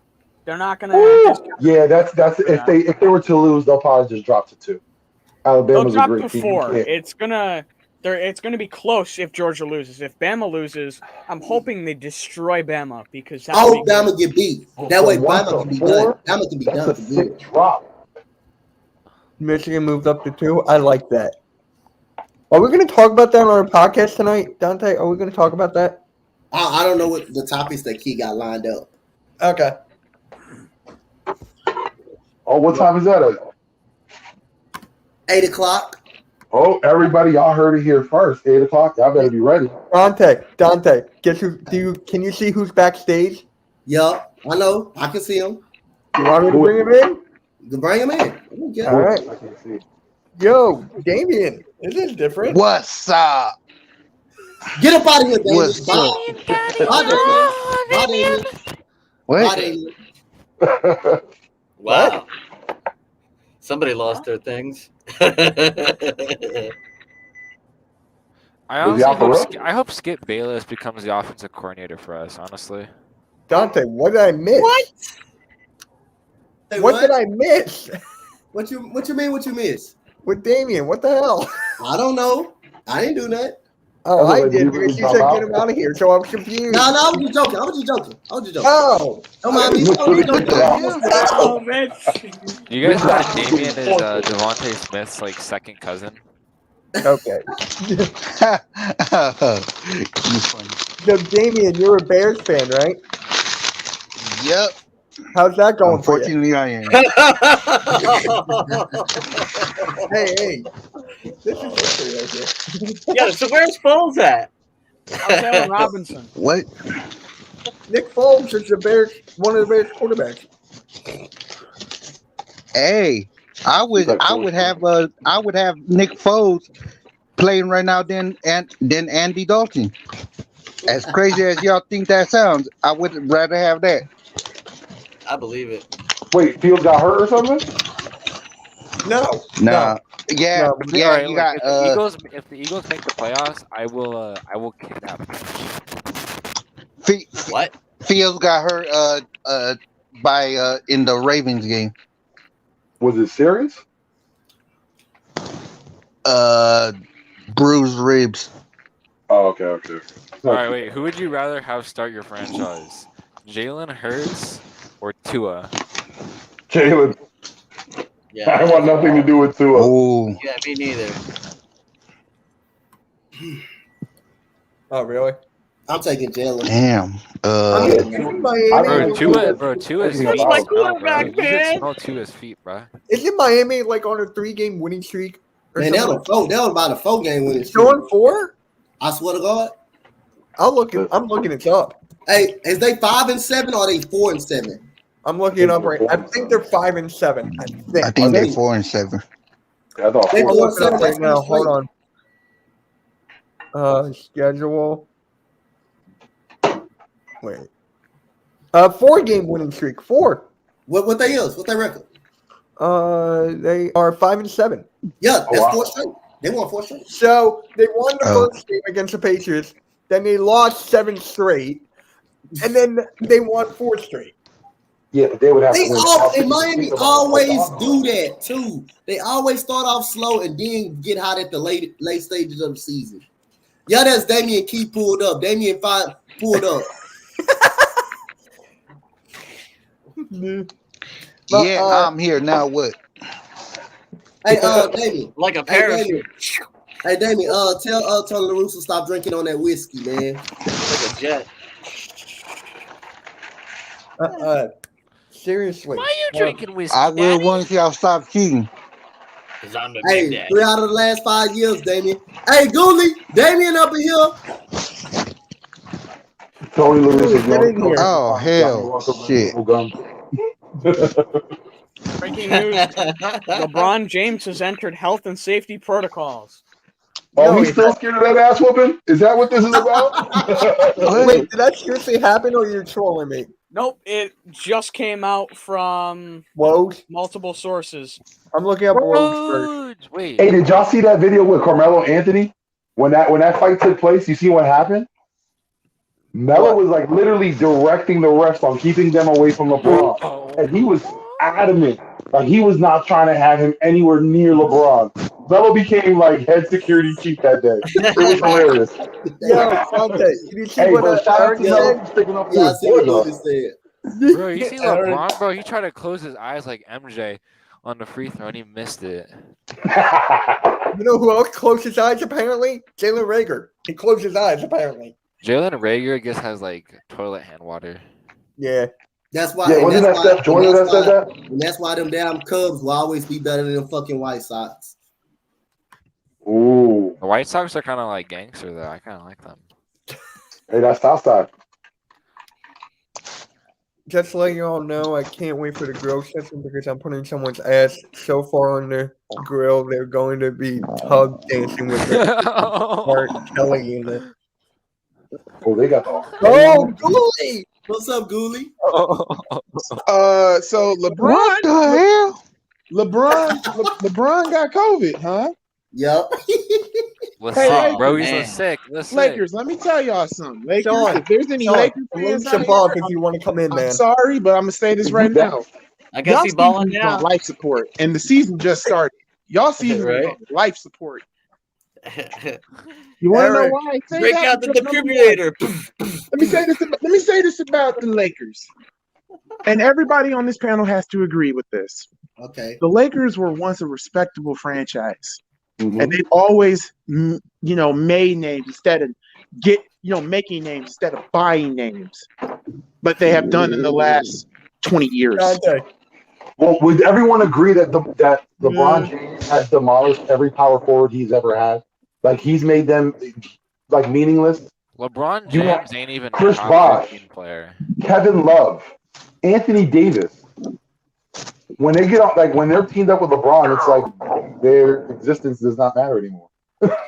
Speaker 3: They're not going to.
Speaker 5: Yeah, that's if they were to lose, they'll probably just drop to 2.
Speaker 3: They'll
Speaker 5: Alabama's a
Speaker 3: drop
Speaker 5: great
Speaker 3: to
Speaker 5: team.
Speaker 3: 4. It's gonna be close if Georgia loses. If Bama loses, I'm hoping they destroy Bama because
Speaker 2: I hope Bama get beat. That way Bama can be done. Bama can be
Speaker 5: That's
Speaker 2: done
Speaker 5: a
Speaker 2: for
Speaker 5: sick
Speaker 2: good.
Speaker 5: drop.
Speaker 1: Michigan moved up to 2. I like that. Are we going to talk about that on our podcast tonight, Donte? Are we going to talk about that?
Speaker 2: I don't know what the topics that Key got lined up.
Speaker 1: Okay.
Speaker 5: Oh, what time is that at?
Speaker 2: 8 o'clock.
Speaker 5: Oh, everybody, y'all heard it here first. 8 o'clock. Y'all better be ready.
Speaker 1: Donte, guess who? Can you see who's backstage?
Speaker 2: Yeah, I know. I can see him.
Speaker 1: You want me to bring him in?
Speaker 2: You can bring him in. Yeah.
Speaker 1: All right.
Speaker 5: I can't see.
Speaker 1: Yo, Damien, this is different.
Speaker 7: What's up?
Speaker 2: Get up out of here, David.
Speaker 7: What's
Speaker 2: Bye.
Speaker 7: up?
Speaker 2: Bye, David. Bye, David.
Speaker 7: Wait,
Speaker 4: Wow. Somebody lost their things.
Speaker 6: I hope Skip Bayless becomes the offensive coordinator for us. Honestly,
Speaker 1: Donte, what did I miss?
Speaker 2: Hey,
Speaker 1: What did I miss
Speaker 2: What you mean? What you miss?
Speaker 1: with Damien? What the hell?
Speaker 2: I don't know. I didn't do that.
Speaker 1: Oh,
Speaker 5: That's
Speaker 1: I
Speaker 5: what
Speaker 1: did
Speaker 5: you
Speaker 1: because
Speaker 5: really
Speaker 1: you
Speaker 5: talk
Speaker 1: said
Speaker 5: about.
Speaker 1: get him out of here, so I'm confused.
Speaker 2: No, I was just joking. I was just joking.
Speaker 1: Oh,
Speaker 2: Don't mind me.
Speaker 7: what the hell?
Speaker 3: Oh, man.
Speaker 6: you guys know that Damien is Devontae Smith's like second cousin.
Speaker 1: okay.
Speaker 7: You funny.
Speaker 1: So, Damien, you're a Bears fan, right?
Speaker 7: Yep.
Speaker 1: How's that going for you?
Speaker 7: Unfortunately, I am.
Speaker 1: Hey, this is history right here.
Speaker 4: Yeah, so where's Foles at?
Speaker 3: How's Allen Robinson?
Speaker 7: What?
Speaker 1: Nick Foles is one of the Bears quarterbacks.
Speaker 7: Hey, I would have Nick Foles playing right now than Andy Dalton. As crazy as y'all think that sounds, I would rather have that.
Speaker 4: I believe it.
Speaker 5: Wait, Fields got hurt or something?
Speaker 7: Nah. Yeah,
Speaker 1: No,
Speaker 7: yeah.
Speaker 6: Alright,
Speaker 7: You
Speaker 6: look,
Speaker 7: got
Speaker 6: if the Eagles make the playoffs, I will kidnap him.
Speaker 4: What?
Speaker 7: Fields got hurt by in the Ravens game.
Speaker 5: Was it serious?
Speaker 7: Bruised ribs.
Speaker 5: Oh, okay.
Speaker 6: All right, wait. Who would you rather have start your franchise? Jalen Hurts or Tua?
Speaker 5: Jalen.
Speaker 4: Yeah.
Speaker 5: I want nothing to do with Tua.
Speaker 7: Oh,
Speaker 4: Yeah, me neither.
Speaker 1: Oh, really?
Speaker 2: I'm taking Jalen.
Speaker 7: damn.
Speaker 1: Isn't Miami,
Speaker 6: Tua's feet.
Speaker 5: That's
Speaker 4: my
Speaker 6: smell, bro.
Speaker 4: quarterback,
Speaker 6: You should
Speaker 4: man.
Speaker 6: smell Tua's feet, bro.
Speaker 1: isn't Miami like on a 3-game winning streak? Or
Speaker 2: Man, that
Speaker 1: something?
Speaker 2: was about a 4-game winning
Speaker 1: Still
Speaker 2: streak.
Speaker 1: on 4?
Speaker 2: I swear to God.
Speaker 1: I'm looking it up.
Speaker 2: Hey, is they 5-7 or are they 4-7?
Speaker 1: I'm looking it up right. I think they're 5-7.
Speaker 7: I think they're 4-7.
Speaker 5: Yeah, I thought
Speaker 2: They
Speaker 1: I'm
Speaker 5: Four.
Speaker 1: looking it up right now. Hold on. Schedule. Wait. 4-game winning streak. 4.
Speaker 2: What they is? What their record?
Speaker 1: They are 5-7.
Speaker 2: Yeah, that's
Speaker 5: wow.
Speaker 2: 4 straight. They won 4 straight.
Speaker 1: So they won the
Speaker 7: Oh.
Speaker 1: first game against the Patriots. Then they lost 7 straight, and then they won 4 straight.
Speaker 5: Yeah, but they would have
Speaker 2: They
Speaker 5: to win.
Speaker 2: all in Miami always do that too. They always start off slow and then get hot at the late stages of the season. Yeah, that's Damian Key pulled up. Damian Five pulled up.
Speaker 1: But,
Speaker 7: Yeah, I'm here now. What?
Speaker 2: Hey, Damian.
Speaker 4: Like a
Speaker 2: Hey,
Speaker 4: parachute.
Speaker 2: Damian. Hey, Damian. Tell Tony La Russa to stop drinking on that whiskey, man.
Speaker 4: Like a jet.
Speaker 1: Seriously.
Speaker 6: Why are you drinking whiskey?
Speaker 7: I will once y'all stop cheating.
Speaker 4: Because I'm the
Speaker 2: Hey,
Speaker 4: big daddy.
Speaker 2: 3 out of the last 5 years, Damian. Hey, Goolie, Damian up in here.
Speaker 5: Tony La Russa
Speaker 1: Get in here.
Speaker 7: Oh hell, shit.
Speaker 3: Breaking news. LeBron James has entered health and safety protocols.
Speaker 5: Oh, he's still scared of that ass whooping? Is that what this is about?
Speaker 1: Wait, did that seriously happen or you're trolling me?
Speaker 3: Nope, it just came out from
Speaker 1: Woj.
Speaker 3: multiple sources.
Speaker 1: I'm looking up Woj first.
Speaker 6: Woj. Wait.
Speaker 5: Hey, did y'all see that video with Carmelo Anthony? When that fight took place, you see what happened? Melo was like literally directing the refs on keeping them away from LeBron.
Speaker 6: Oh.
Speaker 5: And he was adamant. Like he was not trying to have him anywhere near LeBron. Melo became like head security chief that day. It was hilarious.
Speaker 1: Yo, Donte, did you see
Speaker 5: Hey,
Speaker 1: what
Speaker 5: but shout out
Speaker 1: Eric
Speaker 5: to Melo
Speaker 1: said?
Speaker 5: for sticking up for
Speaker 2: Yeah, I
Speaker 5: his
Speaker 2: see what
Speaker 5: boy,
Speaker 2: Lotus said.
Speaker 6: Bro, you see
Speaker 1: Aaron.
Speaker 6: LeBron, bro? He tried to close his eyes like MJ on the free throw and he missed it.
Speaker 1: You know who else closed his eyes, apparently? Jalen Rager. He closed his eyes, apparently.
Speaker 6: Jalen Rager, I guess, has like toilet hand water.
Speaker 1: Yeah.
Speaker 2: That's why.
Speaker 5: Yeah,
Speaker 2: and
Speaker 5: wasn't
Speaker 2: that's
Speaker 5: that
Speaker 2: why-
Speaker 5: Steph Joyner
Speaker 2: and
Speaker 5: that
Speaker 2: that's
Speaker 5: said
Speaker 2: why-
Speaker 5: that?
Speaker 2: And that's why them damn Cubs will always be better than them fucking White Sox.
Speaker 5: Ooh.
Speaker 6: The White Sox are kind of like gangster, though. I kind of like them.
Speaker 5: Hey, that's Southside.
Speaker 1: Just to let you all know, I can't wait for the grill session because I'm putting someone's ass so far on the grill, they're going to be tug dancing with Mark Kelly in it.
Speaker 5: Oh, they got the.
Speaker 1: Oh, Goolie!
Speaker 2: What's up, Ghoulie?
Speaker 8: So
Speaker 7: What
Speaker 8: LeBron,
Speaker 7: the hell?
Speaker 8: LeBron got COVID, huh?
Speaker 2: Yep.
Speaker 6: Let's
Speaker 8: Hey,
Speaker 6: sick,
Speaker 8: Lakers,
Speaker 6: bro. He's
Speaker 4: man.
Speaker 6: sick. Let's sick.
Speaker 8: Lakers, let me tell y'all something. Lakers,
Speaker 1: Sean,
Speaker 8: if there's any
Speaker 1: Sean,
Speaker 8: Lakers
Speaker 1: the
Speaker 8: fans
Speaker 1: links
Speaker 8: out
Speaker 1: above
Speaker 8: here,
Speaker 1: if you want to come in,
Speaker 8: I'm
Speaker 1: man.
Speaker 8: sorry, but I'm gonna say this right now.
Speaker 4: I guess
Speaker 8: Y'all
Speaker 4: he balling
Speaker 8: season's on
Speaker 4: now.
Speaker 8: life support, and the season just started. Y'all season
Speaker 4: Right.
Speaker 8: is on life support. You want to know
Speaker 1: Eric,
Speaker 8: why I say
Speaker 4: Break
Speaker 8: that?
Speaker 4: out the
Speaker 8: Because number one,
Speaker 4: defibrillator.
Speaker 8: Let me say this about the Lakers, and everybody on this panel has to agree with this.
Speaker 2: Okay.
Speaker 8: The Lakers were once a respectable franchise,
Speaker 5: Mhm.
Speaker 8: and they've always, made names instead of making names instead of buying names. But they have done in the last 20 years.
Speaker 1: Donte,
Speaker 5: Well, would everyone agree that that LeBron James has demolished every power forward he's ever had? Like he's made them like meaningless.
Speaker 6: LeBron
Speaker 5: You want
Speaker 6: James ain't even a
Speaker 5: Chris
Speaker 6: top
Speaker 5: Bosh.
Speaker 6: 15 player.
Speaker 5: Kevin Love, Anthony Davis. When they get out, like when they're teamed up with LeBron, it's like their existence does not matter anymore.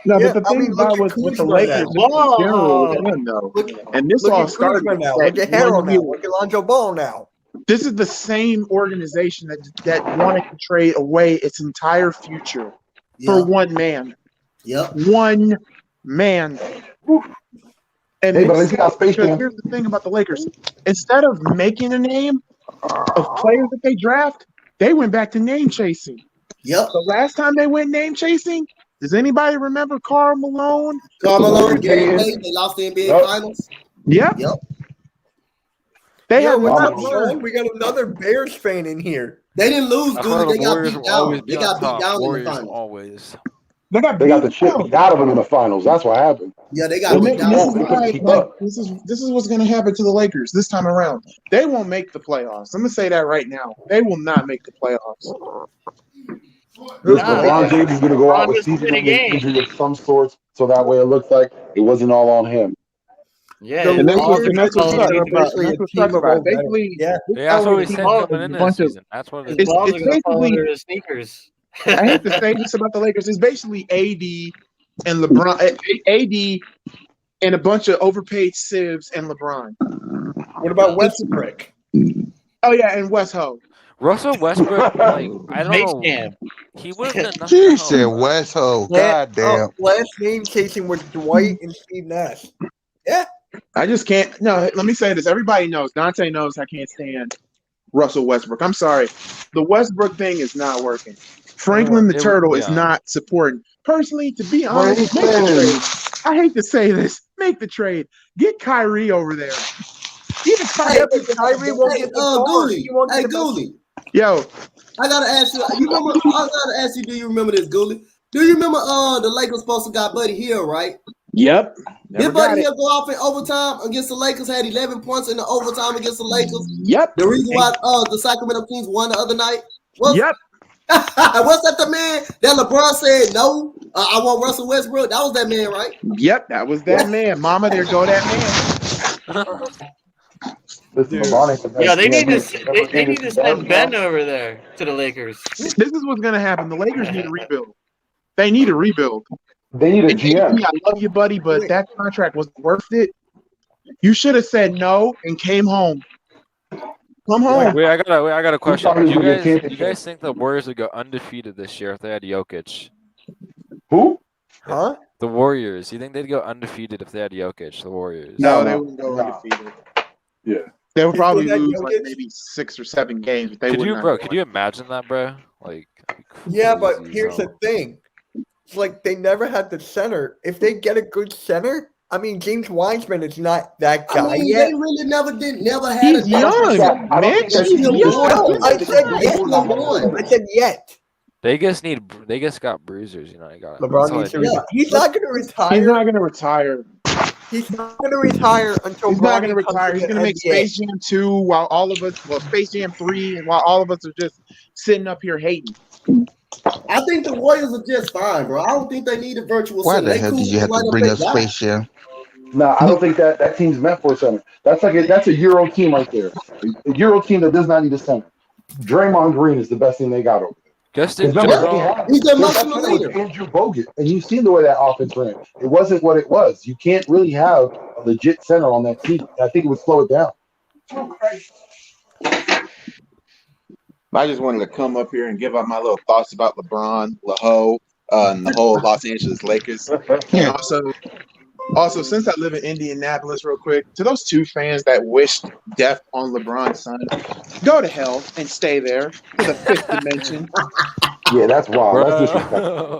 Speaker 8: No,
Speaker 1: Yeah,
Speaker 8: but the
Speaker 1: I
Speaker 8: thing
Speaker 1: mean, look
Speaker 8: about
Speaker 1: at
Speaker 8: with the
Speaker 1: Kuzma now.
Speaker 8: Lakers in general,
Speaker 4: Whoa.
Speaker 8: again, though,
Speaker 1: Look,
Speaker 8: and this
Speaker 1: look
Speaker 8: all
Speaker 1: at
Speaker 8: started
Speaker 1: Kuzma now.
Speaker 8: that
Speaker 1: Look at Harrell
Speaker 8: 1
Speaker 1: now.
Speaker 8: year.
Speaker 1: Look at Lonzo Ball now.
Speaker 8: This is the same organization that wanted to trade away its entire future for
Speaker 2: Yep.
Speaker 8: one man.
Speaker 2: Yep.
Speaker 8: One man. And
Speaker 5: Hey, but at
Speaker 8: it's
Speaker 5: least he got
Speaker 8: sad
Speaker 5: Space
Speaker 8: because
Speaker 5: Jam.
Speaker 8: here's the thing about the Lakers. Instead of making a name of players that they draft, they went back to name chasing.
Speaker 2: Yep.
Speaker 8: The last time they went name chasing, does anybody remember Karl Malone?
Speaker 2: Carmelo,
Speaker 5: Yep.
Speaker 2: Gary Payton, they lost the NBA
Speaker 5: Yep.
Speaker 2: Finals.
Speaker 8: Yep.
Speaker 2: Yep.
Speaker 8: They
Speaker 1: Yo,
Speaker 8: have
Speaker 1: what's
Speaker 8: not
Speaker 1: up,
Speaker 8: learned.
Speaker 1: Sean? We got another Bears fan in here.
Speaker 2: They didn't lose,
Speaker 6: I
Speaker 2: Ghoulie.
Speaker 6: heard
Speaker 2: They
Speaker 6: the
Speaker 2: got
Speaker 6: Warriors
Speaker 2: beat
Speaker 6: will always
Speaker 2: down.
Speaker 6: be
Speaker 2: They
Speaker 6: on
Speaker 2: got beat
Speaker 6: top.
Speaker 2: down in the
Speaker 6: Warriors
Speaker 2: finals.
Speaker 6: always.
Speaker 8: They got
Speaker 5: They got the
Speaker 8: beat
Speaker 5: shit
Speaker 8: down.
Speaker 5: beat out of them in the finals. That's what happened.
Speaker 2: Yeah, they got
Speaker 8: And,
Speaker 2: beat
Speaker 8: and this is
Speaker 2: down.
Speaker 8: why,
Speaker 5: Keep
Speaker 8: like,
Speaker 5: up.
Speaker 8: this is what's going to happen to the Lakers this time around. They won't make the playoffs. I'm going to say that right now. They will not make the playoffs.
Speaker 5: LeBron James is going to go out
Speaker 4: LeBron
Speaker 5: with
Speaker 4: missed many
Speaker 5: season-ending
Speaker 4: games.
Speaker 5: injury of some sorts, so that way it looks like it wasn't all on him.
Speaker 4: Yeah,
Speaker 1: The
Speaker 8: And that's what
Speaker 1: Lakers,
Speaker 8: and that's what
Speaker 1: I think,
Speaker 8: sucks
Speaker 1: are
Speaker 8: about. And
Speaker 1: officially
Speaker 8: that's
Speaker 1: a
Speaker 8: what
Speaker 1: team
Speaker 8: sucks
Speaker 1: of
Speaker 8: about.
Speaker 1: all veterans.
Speaker 8: Basically,
Speaker 1: Yeah.
Speaker 8: this
Speaker 6: Yeah, that's what we
Speaker 8: LA
Speaker 6: said
Speaker 8: team is
Speaker 6: coming in
Speaker 8: a
Speaker 6: this
Speaker 8: bunch of.
Speaker 6: season. That's what
Speaker 4: his
Speaker 6: it is.
Speaker 4: balls
Speaker 8: It's
Speaker 4: are gonna fall
Speaker 8: basically.
Speaker 4: under his sneakers.
Speaker 8: I hate to say this about the Lakers. It's basically AD and LeBron, AD and a bunch of overpaid civs and LeBron.
Speaker 1: What about Westbrook?
Speaker 8: Oh yeah, and West Ho.
Speaker 6: Russell Westbrook, like, I don't
Speaker 4: Space
Speaker 6: know.
Speaker 4: Jam.
Speaker 6: He would have done nothing
Speaker 7: She
Speaker 6: at
Speaker 7: said
Speaker 6: home.
Speaker 7: West Ho.
Speaker 1: Last,
Speaker 7: Goddamn.
Speaker 1: last name chasing was Dwight and Steve Nash.
Speaker 8: I just can't. No, let me say this. Everybody knows. Donte knows I can't stand Russell Westbrook. I'm sorry. The Westbrook thing is not working. Franklin the
Speaker 6: It-
Speaker 8: Turtle is
Speaker 6: yeah.
Speaker 8: not supporting. Personally, to be honest, make the trade. I hate to say this. Make the trade. Get Kyrie over there. Even Kyrie.
Speaker 1: Yeah, but Kyrie won't
Speaker 2: Hey,
Speaker 1: get the card.
Speaker 2: Ghoulie.
Speaker 1: He won't
Speaker 2: Hey,
Speaker 1: get the
Speaker 2: Ghoulie.
Speaker 8: Yo,
Speaker 2: I gotta ask you. You remember? I gotta ask you. Do you remember this, Ghoulie? Do you remember? The Lakers supposed to got Buddy Hield, right?
Speaker 8: yep. Never
Speaker 2: Did
Speaker 8: got
Speaker 2: Buddy
Speaker 8: it.
Speaker 2: Hield go off in overtime against the Lakers? Had 11 points in the overtime against the Lakers.
Speaker 8: Yep.
Speaker 2: The reason why the Sacramento Kings won the other night was
Speaker 8: Yep.
Speaker 2: was that the man that LeBron said no? I want Russell Westbrook. That was that man, right?
Speaker 8: Yep. That was that man. Mama, there go that man.
Speaker 5: Listen,
Speaker 8: Dude.
Speaker 5: LeBron ain't the best.
Speaker 4: Yeah, they need
Speaker 5: Yeah,
Speaker 4: to they need to send Ben over there to the Lakers.
Speaker 8: This is what's gonna happen. The Lakers need a rebuild. They need a rebuild.
Speaker 5: They need a
Speaker 8: And
Speaker 5: GM.
Speaker 8: I love you, buddy, but that contract wasn't worth it. You should have said no and came home. Come home.
Speaker 6: Wait, I got a question.
Speaker 5: thought he was
Speaker 6: Do
Speaker 5: gonna get
Speaker 6: you
Speaker 5: championship?
Speaker 6: guys think the Warriors would go undefeated this year if they had Jokic?
Speaker 5: Who?
Speaker 1: Huh?
Speaker 6: The Warriors. You think they'd go undefeated if they had Jokic? The Warriors.
Speaker 8: No, they
Speaker 5: No,
Speaker 8: wouldn't go
Speaker 5: no.
Speaker 8: undefeated.
Speaker 5: Yeah.
Speaker 8: They would probably
Speaker 1: If they had
Speaker 8: lose like
Speaker 1: Jokic?
Speaker 8: maybe 6 or 7 games, but they
Speaker 6: Could
Speaker 8: would
Speaker 6: you,
Speaker 8: not.
Speaker 6: bro?
Speaker 8: go
Speaker 6: Could you imagine that, bro? Like, that'd be
Speaker 1: Yeah, but
Speaker 6: crazy as
Speaker 1: here's the
Speaker 6: hell.
Speaker 1: thing. It's like they never had the center. If they get a good center, I mean, James Wiseman is not that guy
Speaker 2: I mean,
Speaker 1: yet.
Speaker 2: they really never had
Speaker 8: He's
Speaker 2: a
Speaker 8: young,
Speaker 5: I don't think
Speaker 8: Mitch.
Speaker 5: that's
Speaker 8: He's
Speaker 5: even
Speaker 8: young.
Speaker 1: I said yet.
Speaker 2: one.
Speaker 1: I said yet.
Speaker 6: They just got bruisers, you know. They got
Speaker 1: LeBron
Speaker 6: that's all
Speaker 1: needs to
Speaker 6: they need.
Speaker 2: Yeah.
Speaker 1: He's not going to retire.
Speaker 8: He's not going to retire.
Speaker 1: He's not going to retire until
Speaker 8: He's not
Speaker 1: Bronny
Speaker 8: going to
Speaker 1: comes
Speaker 8: retire.
Speaker 1: to
Speaker 8: He's
Speaker 1: the
Speaker 8: going to make
Speaker 1: NBA.
Speaker 8: Space Jam 2 while all of us, Space Jam 3, and while all of us are just sitting up here hating.
Speaker 2: I think the Warriors are just fine, bro. I don't think they need a virtual
Speaker 7: Why
Speaker 2: center.
Speaker 7: the
Speaker 2: They
Speaker 7: hell
Speaker 2: cool
Speaker 7: did you have
Speaker 2: right
Speaker 7: to
Speaker 2: up
Speaker 7: bring
Speaker 2: their
Speaker 7: up
Speaker 2: guy.
Speaker 7: Space Jam?
Speaker 5: No, I don't think that team's meant for a center. That's a Euro team right there. A Euro team that does not need a center. Draymond Green is the best thing they got over there.
Speaker 6: Just
Speaker 5: 'Cause
Speaker 6: in
Speaker 5: remember, they
Speaker 6: general,
Speaker 5: had
Speaker 2: He's the
Speaker 5: their best
Speaker 2: emotional
Speaker 5: player was
Speaker 2: leader.
Speaker 5: Andrew Bogut, and you've seen the way that offense ran. It wasn't what it was. You can't really have a legit center on that team. I think it would slow it down.
Speaker 8: I just wanted to come up here and give out my little thoughts about LeBron, LaHo, and the whole Los Angeles Lakers. And also, since I live in Indianapolis, real quick, to those 2 fans that wished death on LeBron's son, go to hell and stay there for the 5th dimension.
Speaker 5: Yeah, that's wild. That's
Speaker 6: bro.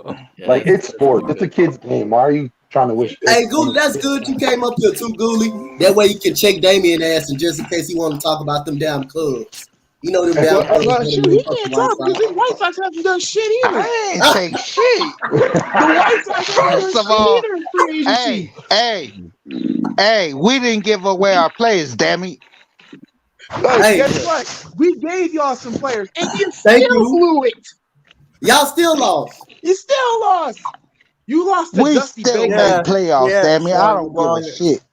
Speaker 5: disrespectful. Like, it's sport. It's a kid's game. Why are you trying to wish?
Speaker 2: Hey, Goolie, that's good. You came up here too, Goolie. That way you can check Damian ass, and just in case he want to talk about them damn Cubs. You know them damn Cubs.
Speaker 8: Well, shoot, he can't talk because the White Sox haven't done shit either.
Speaker 7: I ain't take shit.
Speaker 8: The White Sox haven't
Speaker 7: First
Speaker 8: done
Speaker 7: of all,
Speaker 8: shit either in free agency.
Speaker 7: hey, we didn't give away our players, damn it.
Speaker 8: Look,
Speaker 2: Hey.
Speaker 8: guess what? We gave y'all some players, and you
Speaker 2: Thank
Speaker 8: still
Speaker 2: you.
Speaker 8: blew it.
Speaker 2: Y'all still lost.
Speaker 8: You still lost. You lost to
Speaker 7: We
Speaker 8: Dusty
Speaker 7: still
Speaker 8: Baker.
Speaker 7: make playoffs,
Speaker 1: Yeah,
Speaker 7: damn it. I
Speaker 1: son,
Speaker 7: don't give a shit.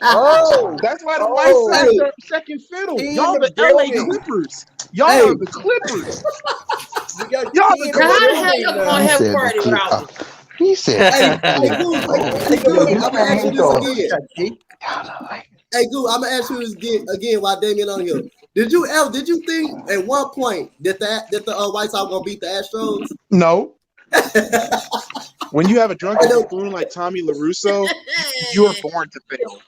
Speaker 1: Oh,
Speaker 8: That's why the
Speaker 1: Oh.
Speaker 8: White Sox
Speaker 2: Hey.
Speaker 8: are second fiddle.
Speaker 1: He
Speaker 8: Y'all
Speaker 1: in
Speaker 8: the
Speaker 1: the
Speaker 8: LA
Speaker 1: building.
Speaker 8: Clippers. Y'all
Speaker 2: Hey.
Speaker 8: are the Clippers.
Speaker 1: we got
Speaker 8: Y'all
Speaker 1: T in
Speaker 8: the
Speaker 9: Now, how the
Speaker 1: building
Speaker 9: hell y'all
Speaker 1: now.
Speaker 9: gonna
Speaker 7: He
Speaker 9: have a
Speaker 7: said
Speaker 9: party
Speaker 7: the
Speaker 9: without me?
Speaker 7: Clippers. He said,
Speaker 2: Hey, Google, I'm gonna ask you this again. Hey, Google, I'm gonna ask you this again while Damian on here. Did you think at one point that the White Sox gonna beat the Astros?
Speaker 8: No. When you have a drunken buffoon like Tommy LaRusso, you're born to fail.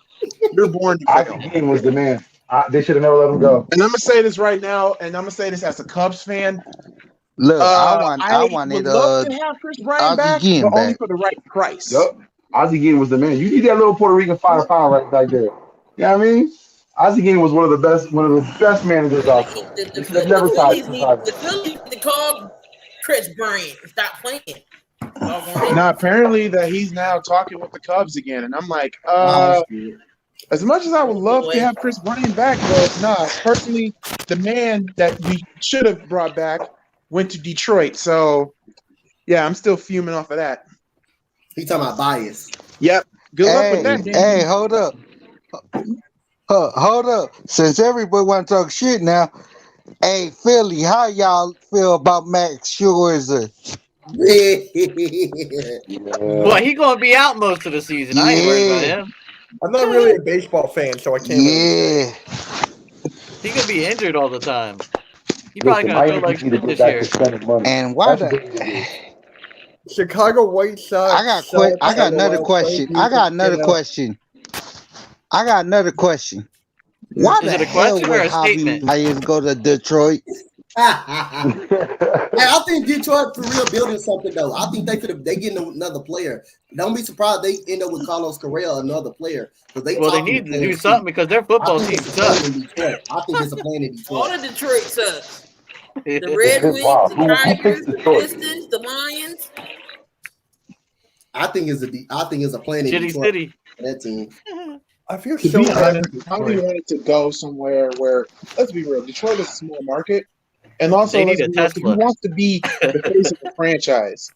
Speaker 8: You're born to fail.
Speaker 5: Isaac Dean was the man. They should have never let him go.
Speaker 8: And I'm gonna say this right now, and I'm gonna say this as a Cubs fan.
Speaker 7: look, I
Speaker 8: would
Speaker 7: wanted
Speaker 8: love to have Chris Bryant
Speaker 7: Ozzie
Speaker 8: back,
Speaker 7: Guillen
Speaker 8: but only
Speaker 7: back.
Speaker 8: for the right price.
Speaker 5: Yup. Ozzie Guillen was the man. You need that little Puerto Rican firepower right back there. You know what I mean? Ozzie Guillen was one of the best managers out there.
Speaker 9: The
Speaker 5: They've never tried
Speaker 9: Phillies
Speaker 5: to
Speaker 9: need
Speaker 5: retire.
Speaker 9: the Phillies need to call Chris Bryant and stop playing.
Speaker 8: Now, apparently that he's now talking with the Cubs again, and I'm like, as much as I would love to have Chris Bryant back, personally, the man that we should have brought back went to Detroit. So, yeah, I'm still fuming off of that.
Speaker 2: He talking about bias.
Speaker 8: Yep. Good luck with that.
Speaker 7: Hey, hold up. Hold up. Since everybody want to talk shit now, hey, Philly, how y'all feel about Max Scherzer?
Speaker 4: Well, he gonna be out most of the season. I ain't worried about him.
Speaker 1: I'm not really a baseball fan, so I can't.
Speaker 7: Yeah.
Speaker 4: He gonna be injured all the time. He probably
Speaker 5: Listen,
Speaker 4: gonna feel
Speaker 5: Miami
Speaker 4: like
Speaker 5: need to
Speaker 4: shit
Speaker 5: get
Speaker 4: this
Speaker 5: back
Speaker 4: year.
Speaker 5: to spending money.
Speaker 7: And why
Speaker 5: That's what
Speaker 7: the
Speaker 5: they need to do.
Speaker 1: Chicago White Sox.
Speaker 7: I got another question. I got another question. Why
Speaker 4: Is
Speaker 7: the
Speaker 4: it a
Speaker 7: hell
Speaker 4: question or
Speaker 7: would
Speaker 4: a
Speaker 7: Javi
Speaker 4: statement?
Speaker 7: Myers go to Detroit?
Speaker 2: Hey, I think Detroit for real building something though. I think they getting another player. Don't be surprised they end up with Carlos Correa, another player.
Speaker 4: They need to do something because their football team sucks.
Speaker 2: I think it's a plan in
Speaker 9: All
Speaker 2: Detroit.
Speaker 9: the Detroit sucks. The Red Wings,
Speaker 5: Wow.
Speaker 9: the
Speaker 5: Who
Speaker 9: Tigers,
Speaker 5: picks
Speaker 9: the
Speaker 5: Detroit?
Speaker 9: Pistons, the Lions.
Speaker 2: I think it's a plan in
Speaker 4: Shitty
Speaker 2: Detroit
Speaker 4: City.
Speaker 2: for that team.
Speaker 1: I feel
Speaker 8: To
Speaker 1: so
Speaker 8: be
Speaker 1: bad.
Speaker 8: honest, I really wanted to go somewhere where, let's be real, Detroit is a small market. And also,
Speaker 4: They need
Speaker 8: let's
Speaker 4: a
Speaker 8: be real,
Speaker 4: Tesla.
Speaker 8: he wants to be the face of the franchise.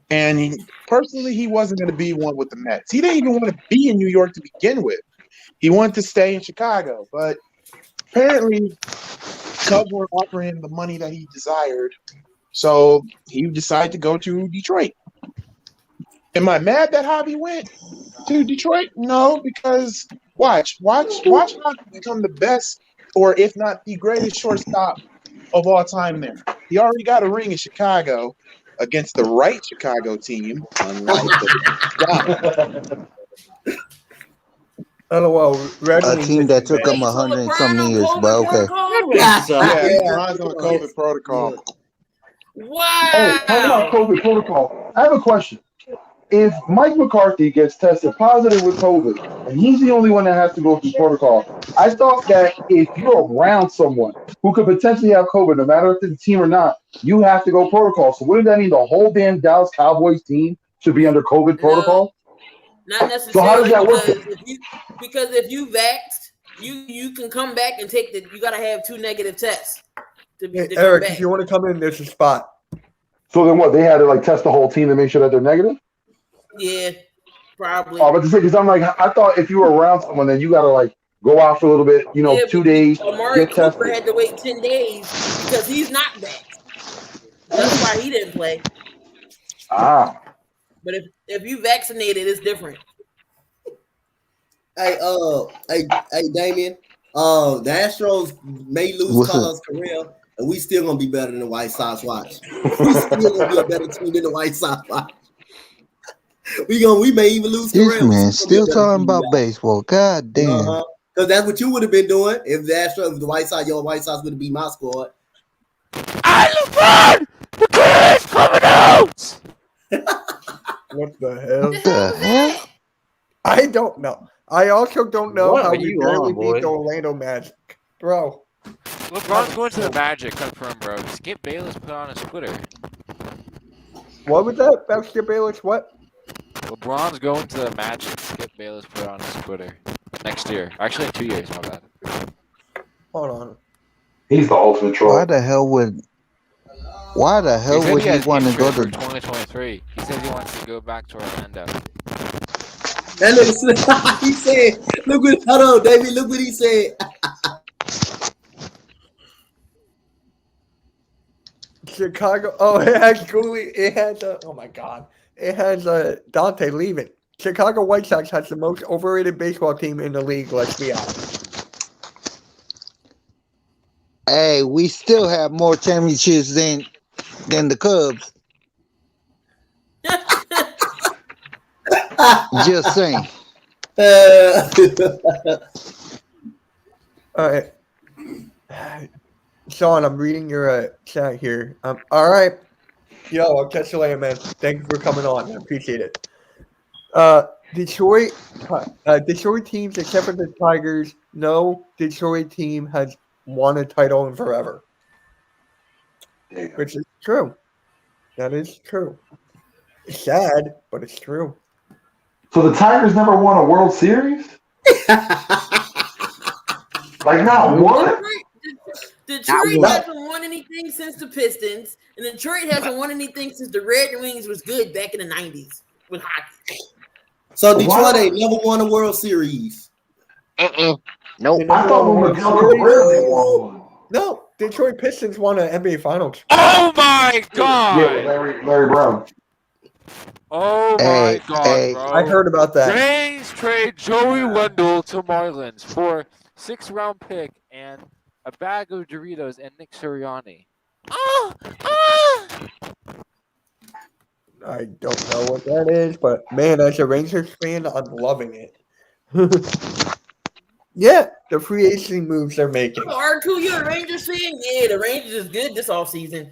Speaker 8: And personally, he wasn't going to be one with the Mets. He didn't even want to be in New York to begin with. He wanted to stay in Chicago. But apparently, Cubs weren't offering him the money that he desired. So he decided to go to Detroit. Am I mad that Javi went to Detroit? No, because watch Javi become the best or if not the greatest shortstop of all time there. He already got a ring in Chicago against the right Chicago team, unlike the
Speaker 1: LOL. Red
Speaker 7: A
Speaker 1: Wings
Speaker 7: team
Speaker 1: is
Speaker 7: that took
Speaker 1: bad.
Speaker 7: him
Speaker 9: Wait, so
Speaker 7: 100 and
Speaker 9: LeBron
Speaker 7: some
Speaker 9: on
Speaker 7: years,
Speaker 9: COVID
Speaker 7: but okay.
Speaker 9: protocol?
Speaker 8: yeah, Bron's on COVID protocol.
Speaker 5: Hey, talking about
Speaker 9: Wow.
Speaker 5: COVID protocol, I have a question. If Mike McCarthy gets tested positive with COVID, and he's the only one that has to go through protocol, I thought that if you're around someone who could potentially have COVID, no matter if it's a team or not, you have to go protocol. So wouldn't that mean the whole damn Dallas Cowboys team should be under COVID protocol?
Speaker 9: Not
Speaker 5: So how does
Speaker 9: necessarily
Speaker 5: that work?
Speaker 9: because if you vaxxed, you can come back and take the. You gotta have 2 negative tests to
Speaker 1: Hey,
Speaker 9: come
Speaker 1: Eric,
Speaker 9: back.
Speaker 1: if you want to come in, there's a spot.
Speaker 5: So then what? They had to like test the whole team to make sure that they're negative?
Speaker 9: Yeah, probably.
Speaker 5: Oh, but to say, because I'm like, I thought if you were around someone, then you got to like go out for a little bit, you know,
Speaker 9: Yeah,
Speaker 5: 2
Speaker 9: but
Speaker 5: days,
Speaker 9: Amari
Speaker 5: get
Speaker 9: Cooper
Speaker 5: tested.
Speaker 9: had to wait 10 days because he's not vaxxed. That's why he didn't play.
Speaker 5: Ah.
Speaker 9: But if you vaccinated, it's different.
Speaker 2: Hey, Damien. The Astros may lose
Speaker 7: What's
Speaker 2: Carlos Correa, and we still gonna be better than the White Sox. Watch, we still gonna be a better team than the White Sox. Watch. We may even lose
Speaker 7: This
Speaker 2: Correa.
Speaker 7: man still talking about baseball. God damn.
Speaker 2: Because that's what you would have been doing if the Astros, if the White Sox, your White Sox would have beat my squad.
Speaker 6: LeBron! The kid is coming out!
Speaker 1: What the hell?
Speaker 7: What the hell?
Speaker 1: I don't know. I also don't know
Speaker 4: What
Speaker 1: how
Speaker 4: are
Speaker 1: we
Speaker 4: you
Speaker 1: barely
Speaker 4: on, boy?
Speaker 1: beat the Orlando Magic. Bro.
Speaker 6: LeBron's going to the Magic, confirmed, bro. Skip Bayless put on his Twitter.
Speaker 1: What was that? Skip Bayless? What?
Speaker 6: LeBron's going to the Magic. Skip Bayless put on his Twitter. Next year. Actually, 2 years, my bad.
Speaker 1: Hold on.
Speaker 5: He's the ultimate troll.
Speaker 7: Why the hell would
Speaker 6: He
Speaker 7: he
Speaker 6: has
Speaker 7: want to go
Speaker 6: interest
Speaker 7: to?
Speaker 6: for 2023. He says he wants to go back to Orlando.
Speaker 2: That nigga, he said, hold on, David, look what he said.
Speaker 1: Chicago. Oh, it has Goolie. It has, oh my God. It has Donte leaving. Chicago White Sox has the most overrated baseball team in the league. Let's be honest.
Speaker 7: Hey, we still have more championships than the Cubs. Just saying.
Speaker 1: All right. Sean, I'm reading your chat here. All right. Yo, I'll catch you later, man. Thank you for coming on. I appreciate it. Detroit teams, except for the Tigers, no Detroit team has won a title in forever. Which is true. That is true. It's sad, but it's true.
Speaker 5: So the Tigers never won a World Series? Like not one?
Speaker 9: Detroit hasn't won anything since the Pistons, and Detroit hasn't won anything since the Red Wings was good back in the 90s with hockey.
Speaker 2: So Detroit ain't never won a World Series.
Speaker 7: Nope.
Speaker 5: I thought when Miguel Reyes won one.
Speaker 1: No, Detroit Pistons won an NBA Finals.
Speaker 6: Oh my God!
Speaker 5: Yeah, Larry Brown.
Speaker 6: Oh my God, bro!
Speaker 1: I heard about that.
Speaker 6: Rays trade Joey Wendell to Marlins for 6th-round pick and a bag of Doritos and Nick Sirianni.
Speaker 1: I don't know what that is, but man, as a Rangers fan, I'm loving it. Yeah, the free agency moves they're making.
Speaker 9: Oh, R2, you're a Rangers fan? Yeah, the Rangers is good this offseason.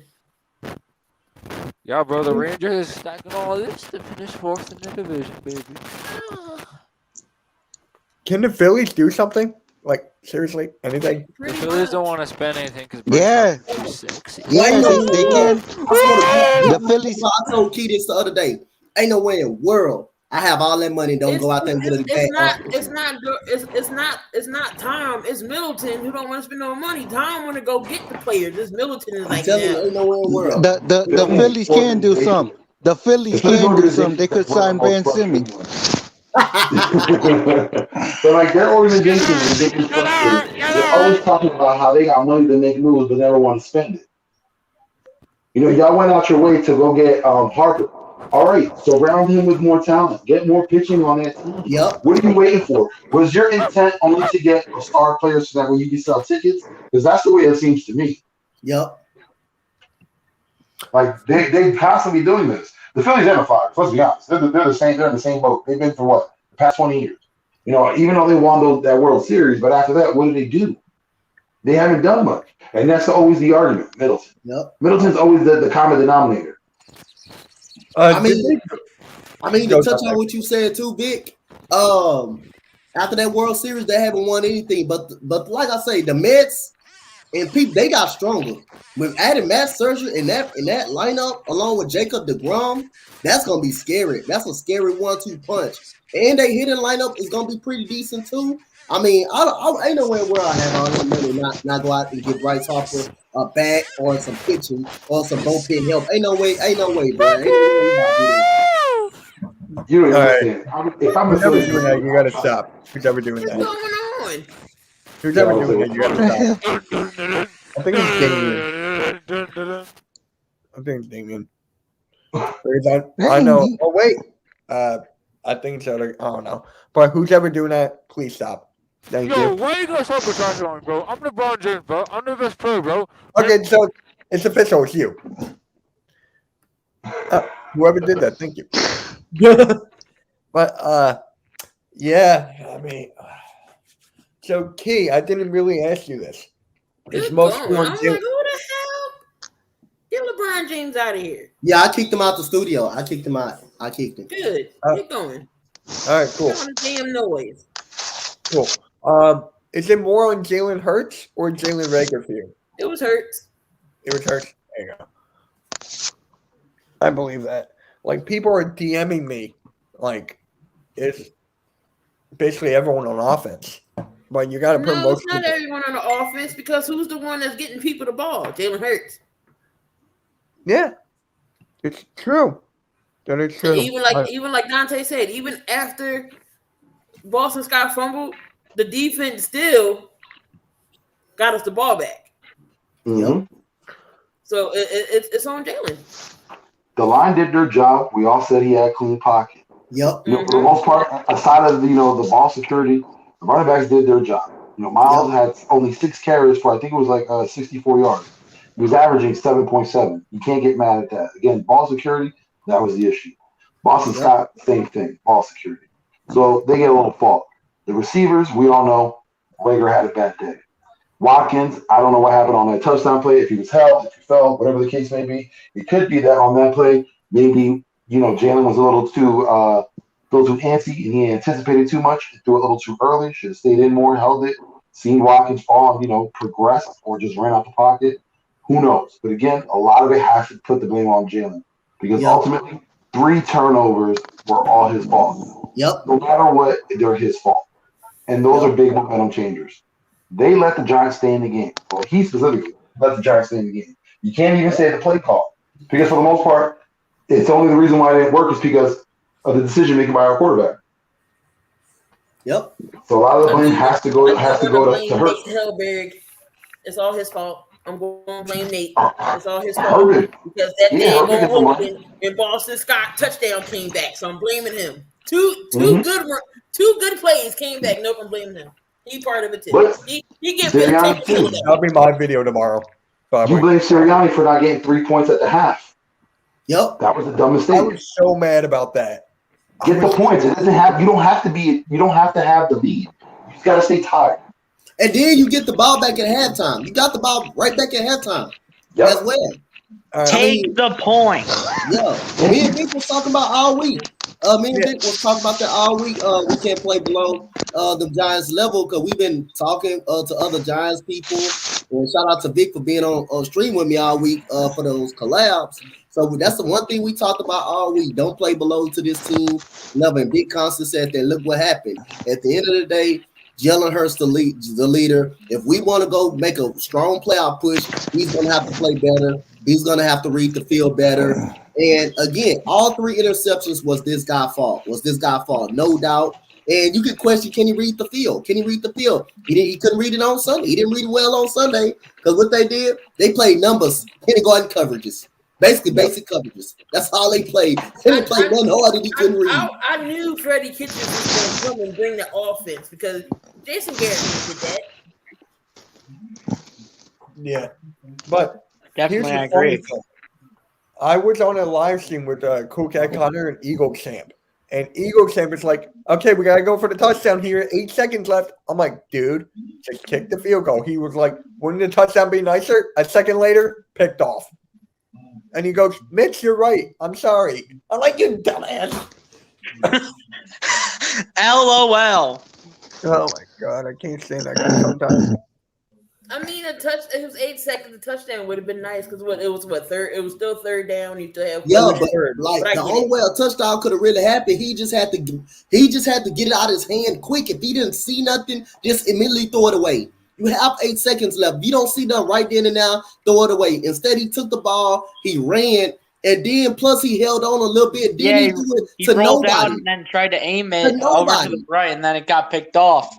Speaker 6: Yeah, bro, the Rangers is stacking all this to finish 4th in the division, baby.
Speaker 1: Can the Phillies do something? Like, seriously, anything?
Speaker 6: The Phillies don't want to spend anything because
Speaker 7: Yeah.
Speaker 6: too sexy.
Speaker 7: Yeah, they can.
Speaker 2: The Phillies. I told Key this the other day. Ain't no way in the world I have all that money and don't go out there and get a bag.
Speaker 9: It's not Tom. It's Middleton who don't want to spend no money. Tom want to go get the players. This Middleton is like,
Speaker 2: ain't no way in the world.
Speaker 7: The Phillies can do something. The Phillies can do something. They could sign Ben Simmons.
Speaker 5: But like their organization is ridiculous. They're always talking about how they got money to make moves but never want to spend it. You know, y'all went out your way to go get Harper. All right, surround him with more talent. Get more pitching on that team.
Speaker 2: Yep.
Speaker 5: What are you waiting for? Was your intent only to get a star player so that way you can sell tickets? Because that's the way it seems to me.
Speaker 2: Yep.
Speaker 5: Like they constantly doing this. The Phillies and the Flyers, let's be honest, they're the same. They're in the same boat. They've been for what the past 20 years. You know, even though they won that World Series, but after that, what do they do? They haven't done much, and that's always the argument. Middleton.
Speaker 2: Yep.
Speaker 5: Middleton's always the common denominator.
Speaker 2: I mean, to touch on what you said too, Vic. After that World Series, they haven't won anything. But like I say, the Mets and people, they got stronger. With adding Matt Scherzer in that lineup, along with Jacob deGrom, that's gonna be scary. That's a scary 1-2 punch. And they hitting lineup is gonna be pretty decent too. I mean, I ain't nowhere where I have all that money not go out and get Bryce Harper a bat or some pitching or some bullpen help. Ain't no way, bro. Ain't no way about
Speaker 5: You don't understand. If I'm
Speaker 1: Who's ever doing that, you gotta stop. Who's ever doing
Speaker 9: What's
Speaker 1: that?
Speaker 9: going on?
Speaker 1: Who's ever doing that, you gotta stop. I think it's Damien. I think it's Damien. I know. Oh wait. I think so. I don't know. But who's ever doing that, please stop. Thank
Speaker 6: Yo,
Speaker 1: you.
Speaker 6: why you gonna stop with on, bro? I'm LeBron James, bro. I'm the best player, bro.
Speaker 1: Okay, so it's official. It's you. Whoever did that, thank you. But yeah, I mean, so Key, I didn't really ask you this. It's
Speaker 9: Good
Speaker 1: most
Speaker 9: going. I'm
Speaker 1: one
Speaker 9: like, who the hell? Get LeBron James out of here.
Speaker 2: Yeah, I kicked him out the studio. I kicked him out.
Speaker 9: Good. Keep going.
Speaker 1: All right, cool.
Speaker 9: Damn noise.
Speaker 1: Cool. Is it more on Jalen Hurts or Jalen Reagor for you?
Speaker 9: It was Hurts.
Speaker 1: It was Hurts. There you go. I believe that. Like, people are DMing me, like, it's basically everyone on offense. But you got to put
Speaker 9: No,
Speaker 1: most
Speaker 9: it's not everyone on the offense because who's the one that's getting people the ball? Jalen Hurts.
Speaker 1: Yeah, it's true. That is true.
Speaker 9: Even like Donte said, even after Boston Scott fumbled, the defense still got us the ball back.
Speaker 5: Mm-hmm.
Speaker 9: So it's on Jalen.
Speaker 5: The line did their job. We all said he had a clean pocket.
Speaker 2: Yep.
Speaker 5: You know, for the most part, aside of the ball security, the running backs did their job. You know, Miles had only 6 carries for I think it was like 64 yards. He was averaging 7.7. You can't get mad at that. Again, ball security, that was the issue. Boston Scott, same thing, ball security. So they get a little fault. The receivers, we all know, Reagor had a bad day. Watkins, I don't know what happened on that touchdown play. If he was held, if he fell, whatever the case may be, it could be that on that play, maybe Jalen was a little too antsy and he anticipated too much, threw it a little too early. Should have stayed in more, held it, seen Watkins fall, progress, or just ran out the pocket. Who knows? But again, a lot of it has to put the blame on Jalen because ultimately 3 turnovers were all his fault.
Speaker 2: Yep.
Speaker 5: No matter what, they're his fault, and those are big momentum changers. They let the Giants stay in the game. Well, he specifically let the Giants stay in the game. You can't even say the play call because for the most part, it's only the reason why it didn't work is because of the decision making by our quarterback.
Speaker 2: Yep.
Speaker 5: So a lot of the blame has to go to Hurts.
Speaker 9: Hellberg. It's all his fault. I'm going to blame Nate. It's all his fault because that thing open and Boston Scott touchdown came back. So I'm blaming him. Two good plays came back. Nope, I'm blaming him. He part of it too. He gets
Speaker 1: That'll be my video tomorrow.
Speaker 5: You blame Sirianni for not getting 3 points at the half.
Speaker 2: Yep.
Speaker 5: That was the dumbest thing.
Speaker 1: I was so mad about that.
Speaker 5: Get the points. It doesn't have. You don't have to have the lead. You just got to stay tied.
Speaker 2: And then you get the ball back at halftime. You got the ball right back at halftime as well.
Speaker 10: Take the point.
Speaker 2: Yeah. Me and Vic was talking about all week. Vic was talking about that all week. We can't play below the Giants level because we've been talking to other Giants people. And shout out to Vic for being on stream with me all week for those collabs. So that's the one thing we talked about all week. Don't play below to this team level. And Big Constant said that look what happened. At the end of the day, Jalen Hurts the leader. If we want to go make a strong playoff push, he's going to have to play better. He's going to have to read the field better. And again, all 3 interceptions was this guy's fault. No doubt. And you could question, can he read the field? He couldn't read it on Sunday. He didn't read it well on Sunday because what they did, they played numbers, kindergarten coverages. Basically, basic coverages. That's all they played. They didn't play one hard that he couldn't read.
Speaker 9: I knew Freddie Kitchens was going to come and bring the offense because Jason Garrett did that.
Speaker 1: Yeah, but
Speaker 10: Definitely,
Speaker 1: here's
Speaker 10: I
Speaker 1: the funny
Speaker 10: agree.
Speaker 1: thing. I was on a live stream with Cool Cat Connor and Eagle Champ. And Eagle Champ is like, okay, we got to go for the touchdown here. 8 seconds left. I'm like, dude, just kick the field goal. He was like, wouldn't the touchdown be nicer? A second later, picked off. And he goes, Mitch, you're right. I'm sorry. I'm like, you dumbass.
Speaker 10: LOL.
Speaker 1: Oh, my God. I can't stand that guy sometimes.
Speaker 9: I mean, it was 8 seconds. The touchdown would have been nice because it was third. It was still third down. You still have
Speaker 2: but like the only way a touchdown could have really happened, he just had to get it out of his hand quick. If he didn't see nothing, just immediately throw it away. You have 8 seconds left. If you don't see nothing right then and now, throw it away. Instead, he took the ball, he ran, and then plus he held on a little bit. Then he threw it to
Speaker 10: rolled
Speaker 2: nobody.
Speaker 10: out and then tried to aim it over to the right, and then it got picked off.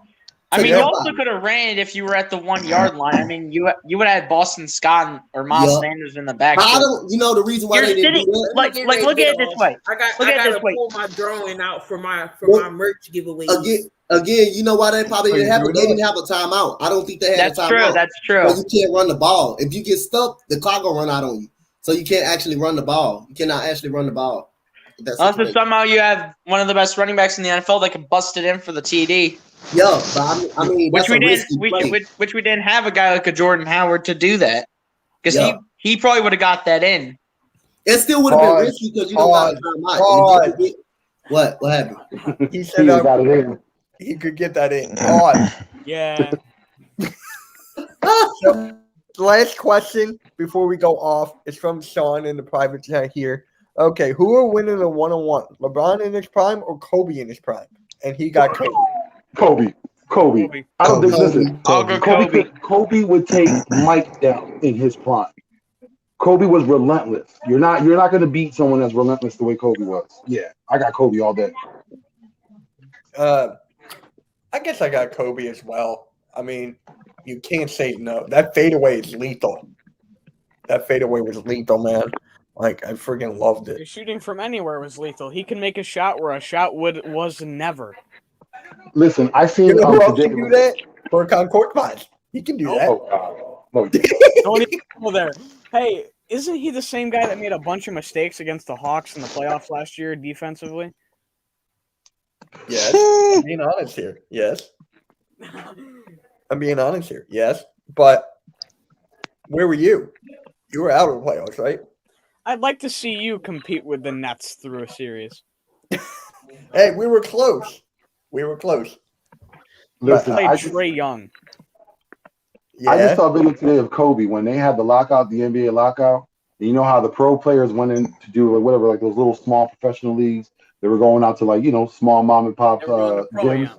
Speaker 10: I mean, you also could have ran it if you were at the 1 yard line. I mean, you would have had Boston Scott or Miles Sanders in the back.
Speaker 2: The reson why they didn't do that.
Speaker 10: Like look at it this way.
Speaker 9: I got to pull my drawing out for my merch giveaway.
Speaker 2: Again, you know why they probably didn't have it? They didn't have a timeout. I don't think they had a timeout.
Speaker 10: That's true.
Speaker 2: So you can't run the ball. If you get stuck, the clock will run out on you. So you can't actually run the ball. You cannot actually run the ball.
Speaker 10: Unless somehow you have one of the best running backs in the NFL that can bust it in for the TD.
Speaker 2: Yeah, but I mean,
Speaker 10: which we didn't have a guy like a Jordan Howard to do that because he probably would have got that in.
Speaker 2: It still would have been risky because you don't got time out. What happened?
Speaker 1: He said he could get that in.
Speaker 3: Yeah.
Speaker 1: So, the last question before we go off is from Sean in the private chat here. Okay, who are winning the 1-on-1? LeBron in his prime or Kobe in his prime? And he got Kobe.
Speaker 5: Kobe. I don't think. Listen, Kobe would take Mike down in his prime. Kobe was relentless. You're not going to beat someone that's relentless the way Kobe was. Yeah, I got Kobe all day.
Speaker 1: I guess I got Kobe as well. I mean, you can't say no. That fadeaway is lethal. That fadeaway was lethal, man. Like, I freaking loved it.
Speaker 3: Shooting from anywhere was lethal. He can make a shot where a shot was never.
Speaker 5: Listen, I seen
Speaker 1: who else can do that? Burkhan Korkmaz. He can do that.
Speaker 5: Oh, God.
Speaker 3: Don't even go there. Hey, isn't he the same guy that made a bunch of mistakes against the Hawks in the playoffs last year defensively?
Speaker 1: Yes. I'm being honest here. Yes. I'm being honest here. Yes. But where were you? You were out of the playoffs, right?
Speaker 3: I'd like to see you compete with the Nets through a series.
Speaker 1: Hey, we were close.
Speaker 5: Listen,
Speaker 3: I played Trae Young.
Speaker 5: I just saw a video today of Kobe when they had the lockout, the NBA lockout. And you know how the pro players went in to do whatever, like those little small professional leagues. They were going out to small mom and pop gyms.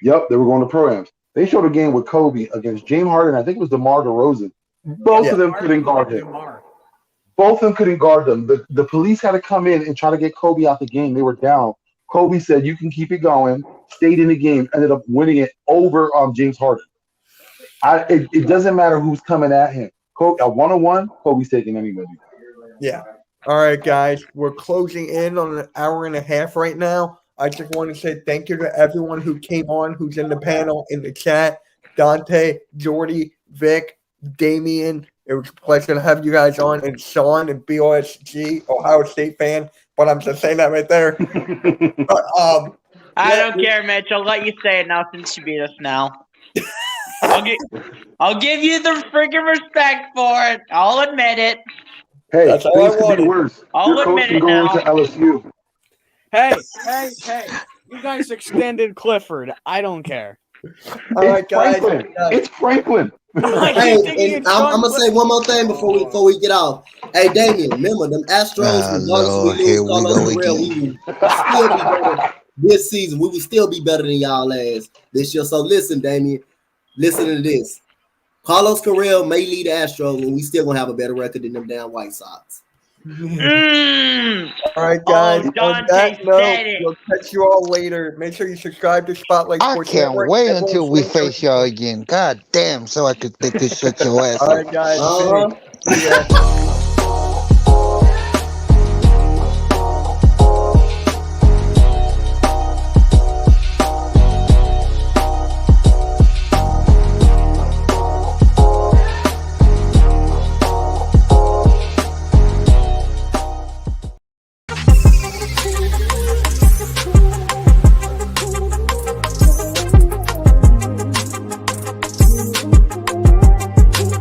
Speaker 5: Yep, they were going to pro-ams. They showed a game with Kobe against James Harden. I think it was DeMar DeRozan. Both of them couldn't guard him. Both of them couldn't guard them. The police had to come in and try to get Kobe out the game. They were down. Kobe said, "You can keep it going." Stayed in the game. Ended up winning it over James Harden. It doesn't matter who's coming at him. Kobe, a 1-on-1, Kobe's taking anybody.
Speaker 1: Yeah. All right, guys. We're closing in on an hour and a half right now. I just want to say thank you to everyone who came on, who's in the panel, in the chat. Donte, Jordy, Vic, Damian. It was a pleasure to have you guys on. And Sean and BOSG, Ohio State fan. But I'm just saying that right there.
Speaker 10: I don't care, Mitch. I'll let you say it now since you beat us now. I'll give you the freaking respect for it. I'll admit it.
Speaker 5: Hey, that's all I wanted. Worse.
Speaker 10: I'll admit it now.
Speaker 5: To LSU.
Speaker 3: Hey. You guys extended Clifford. I don't care.
Speaker 1: All right, guys.
Speaker 5: It's Franklin.
Speaker 2: Hey, and I'm gonna say one more thing before we get off. Hey, Damien, remember them Astros? We will still be better this season. We will still be better than y'all last this year. So listen, Damien, listen to this. Carlos Correa may lead the Astros, and we still gonna have a better record than them damn White Sox.
Speaker 1: All right, guys. On that note, we'll catch you all later. Make sure you subscribe to Spotlight Sports.
Speaker 7: I can't wait until we face y'all again. God damn, so I could shut your ass up.
Speaker 1: All right, guys. See ya.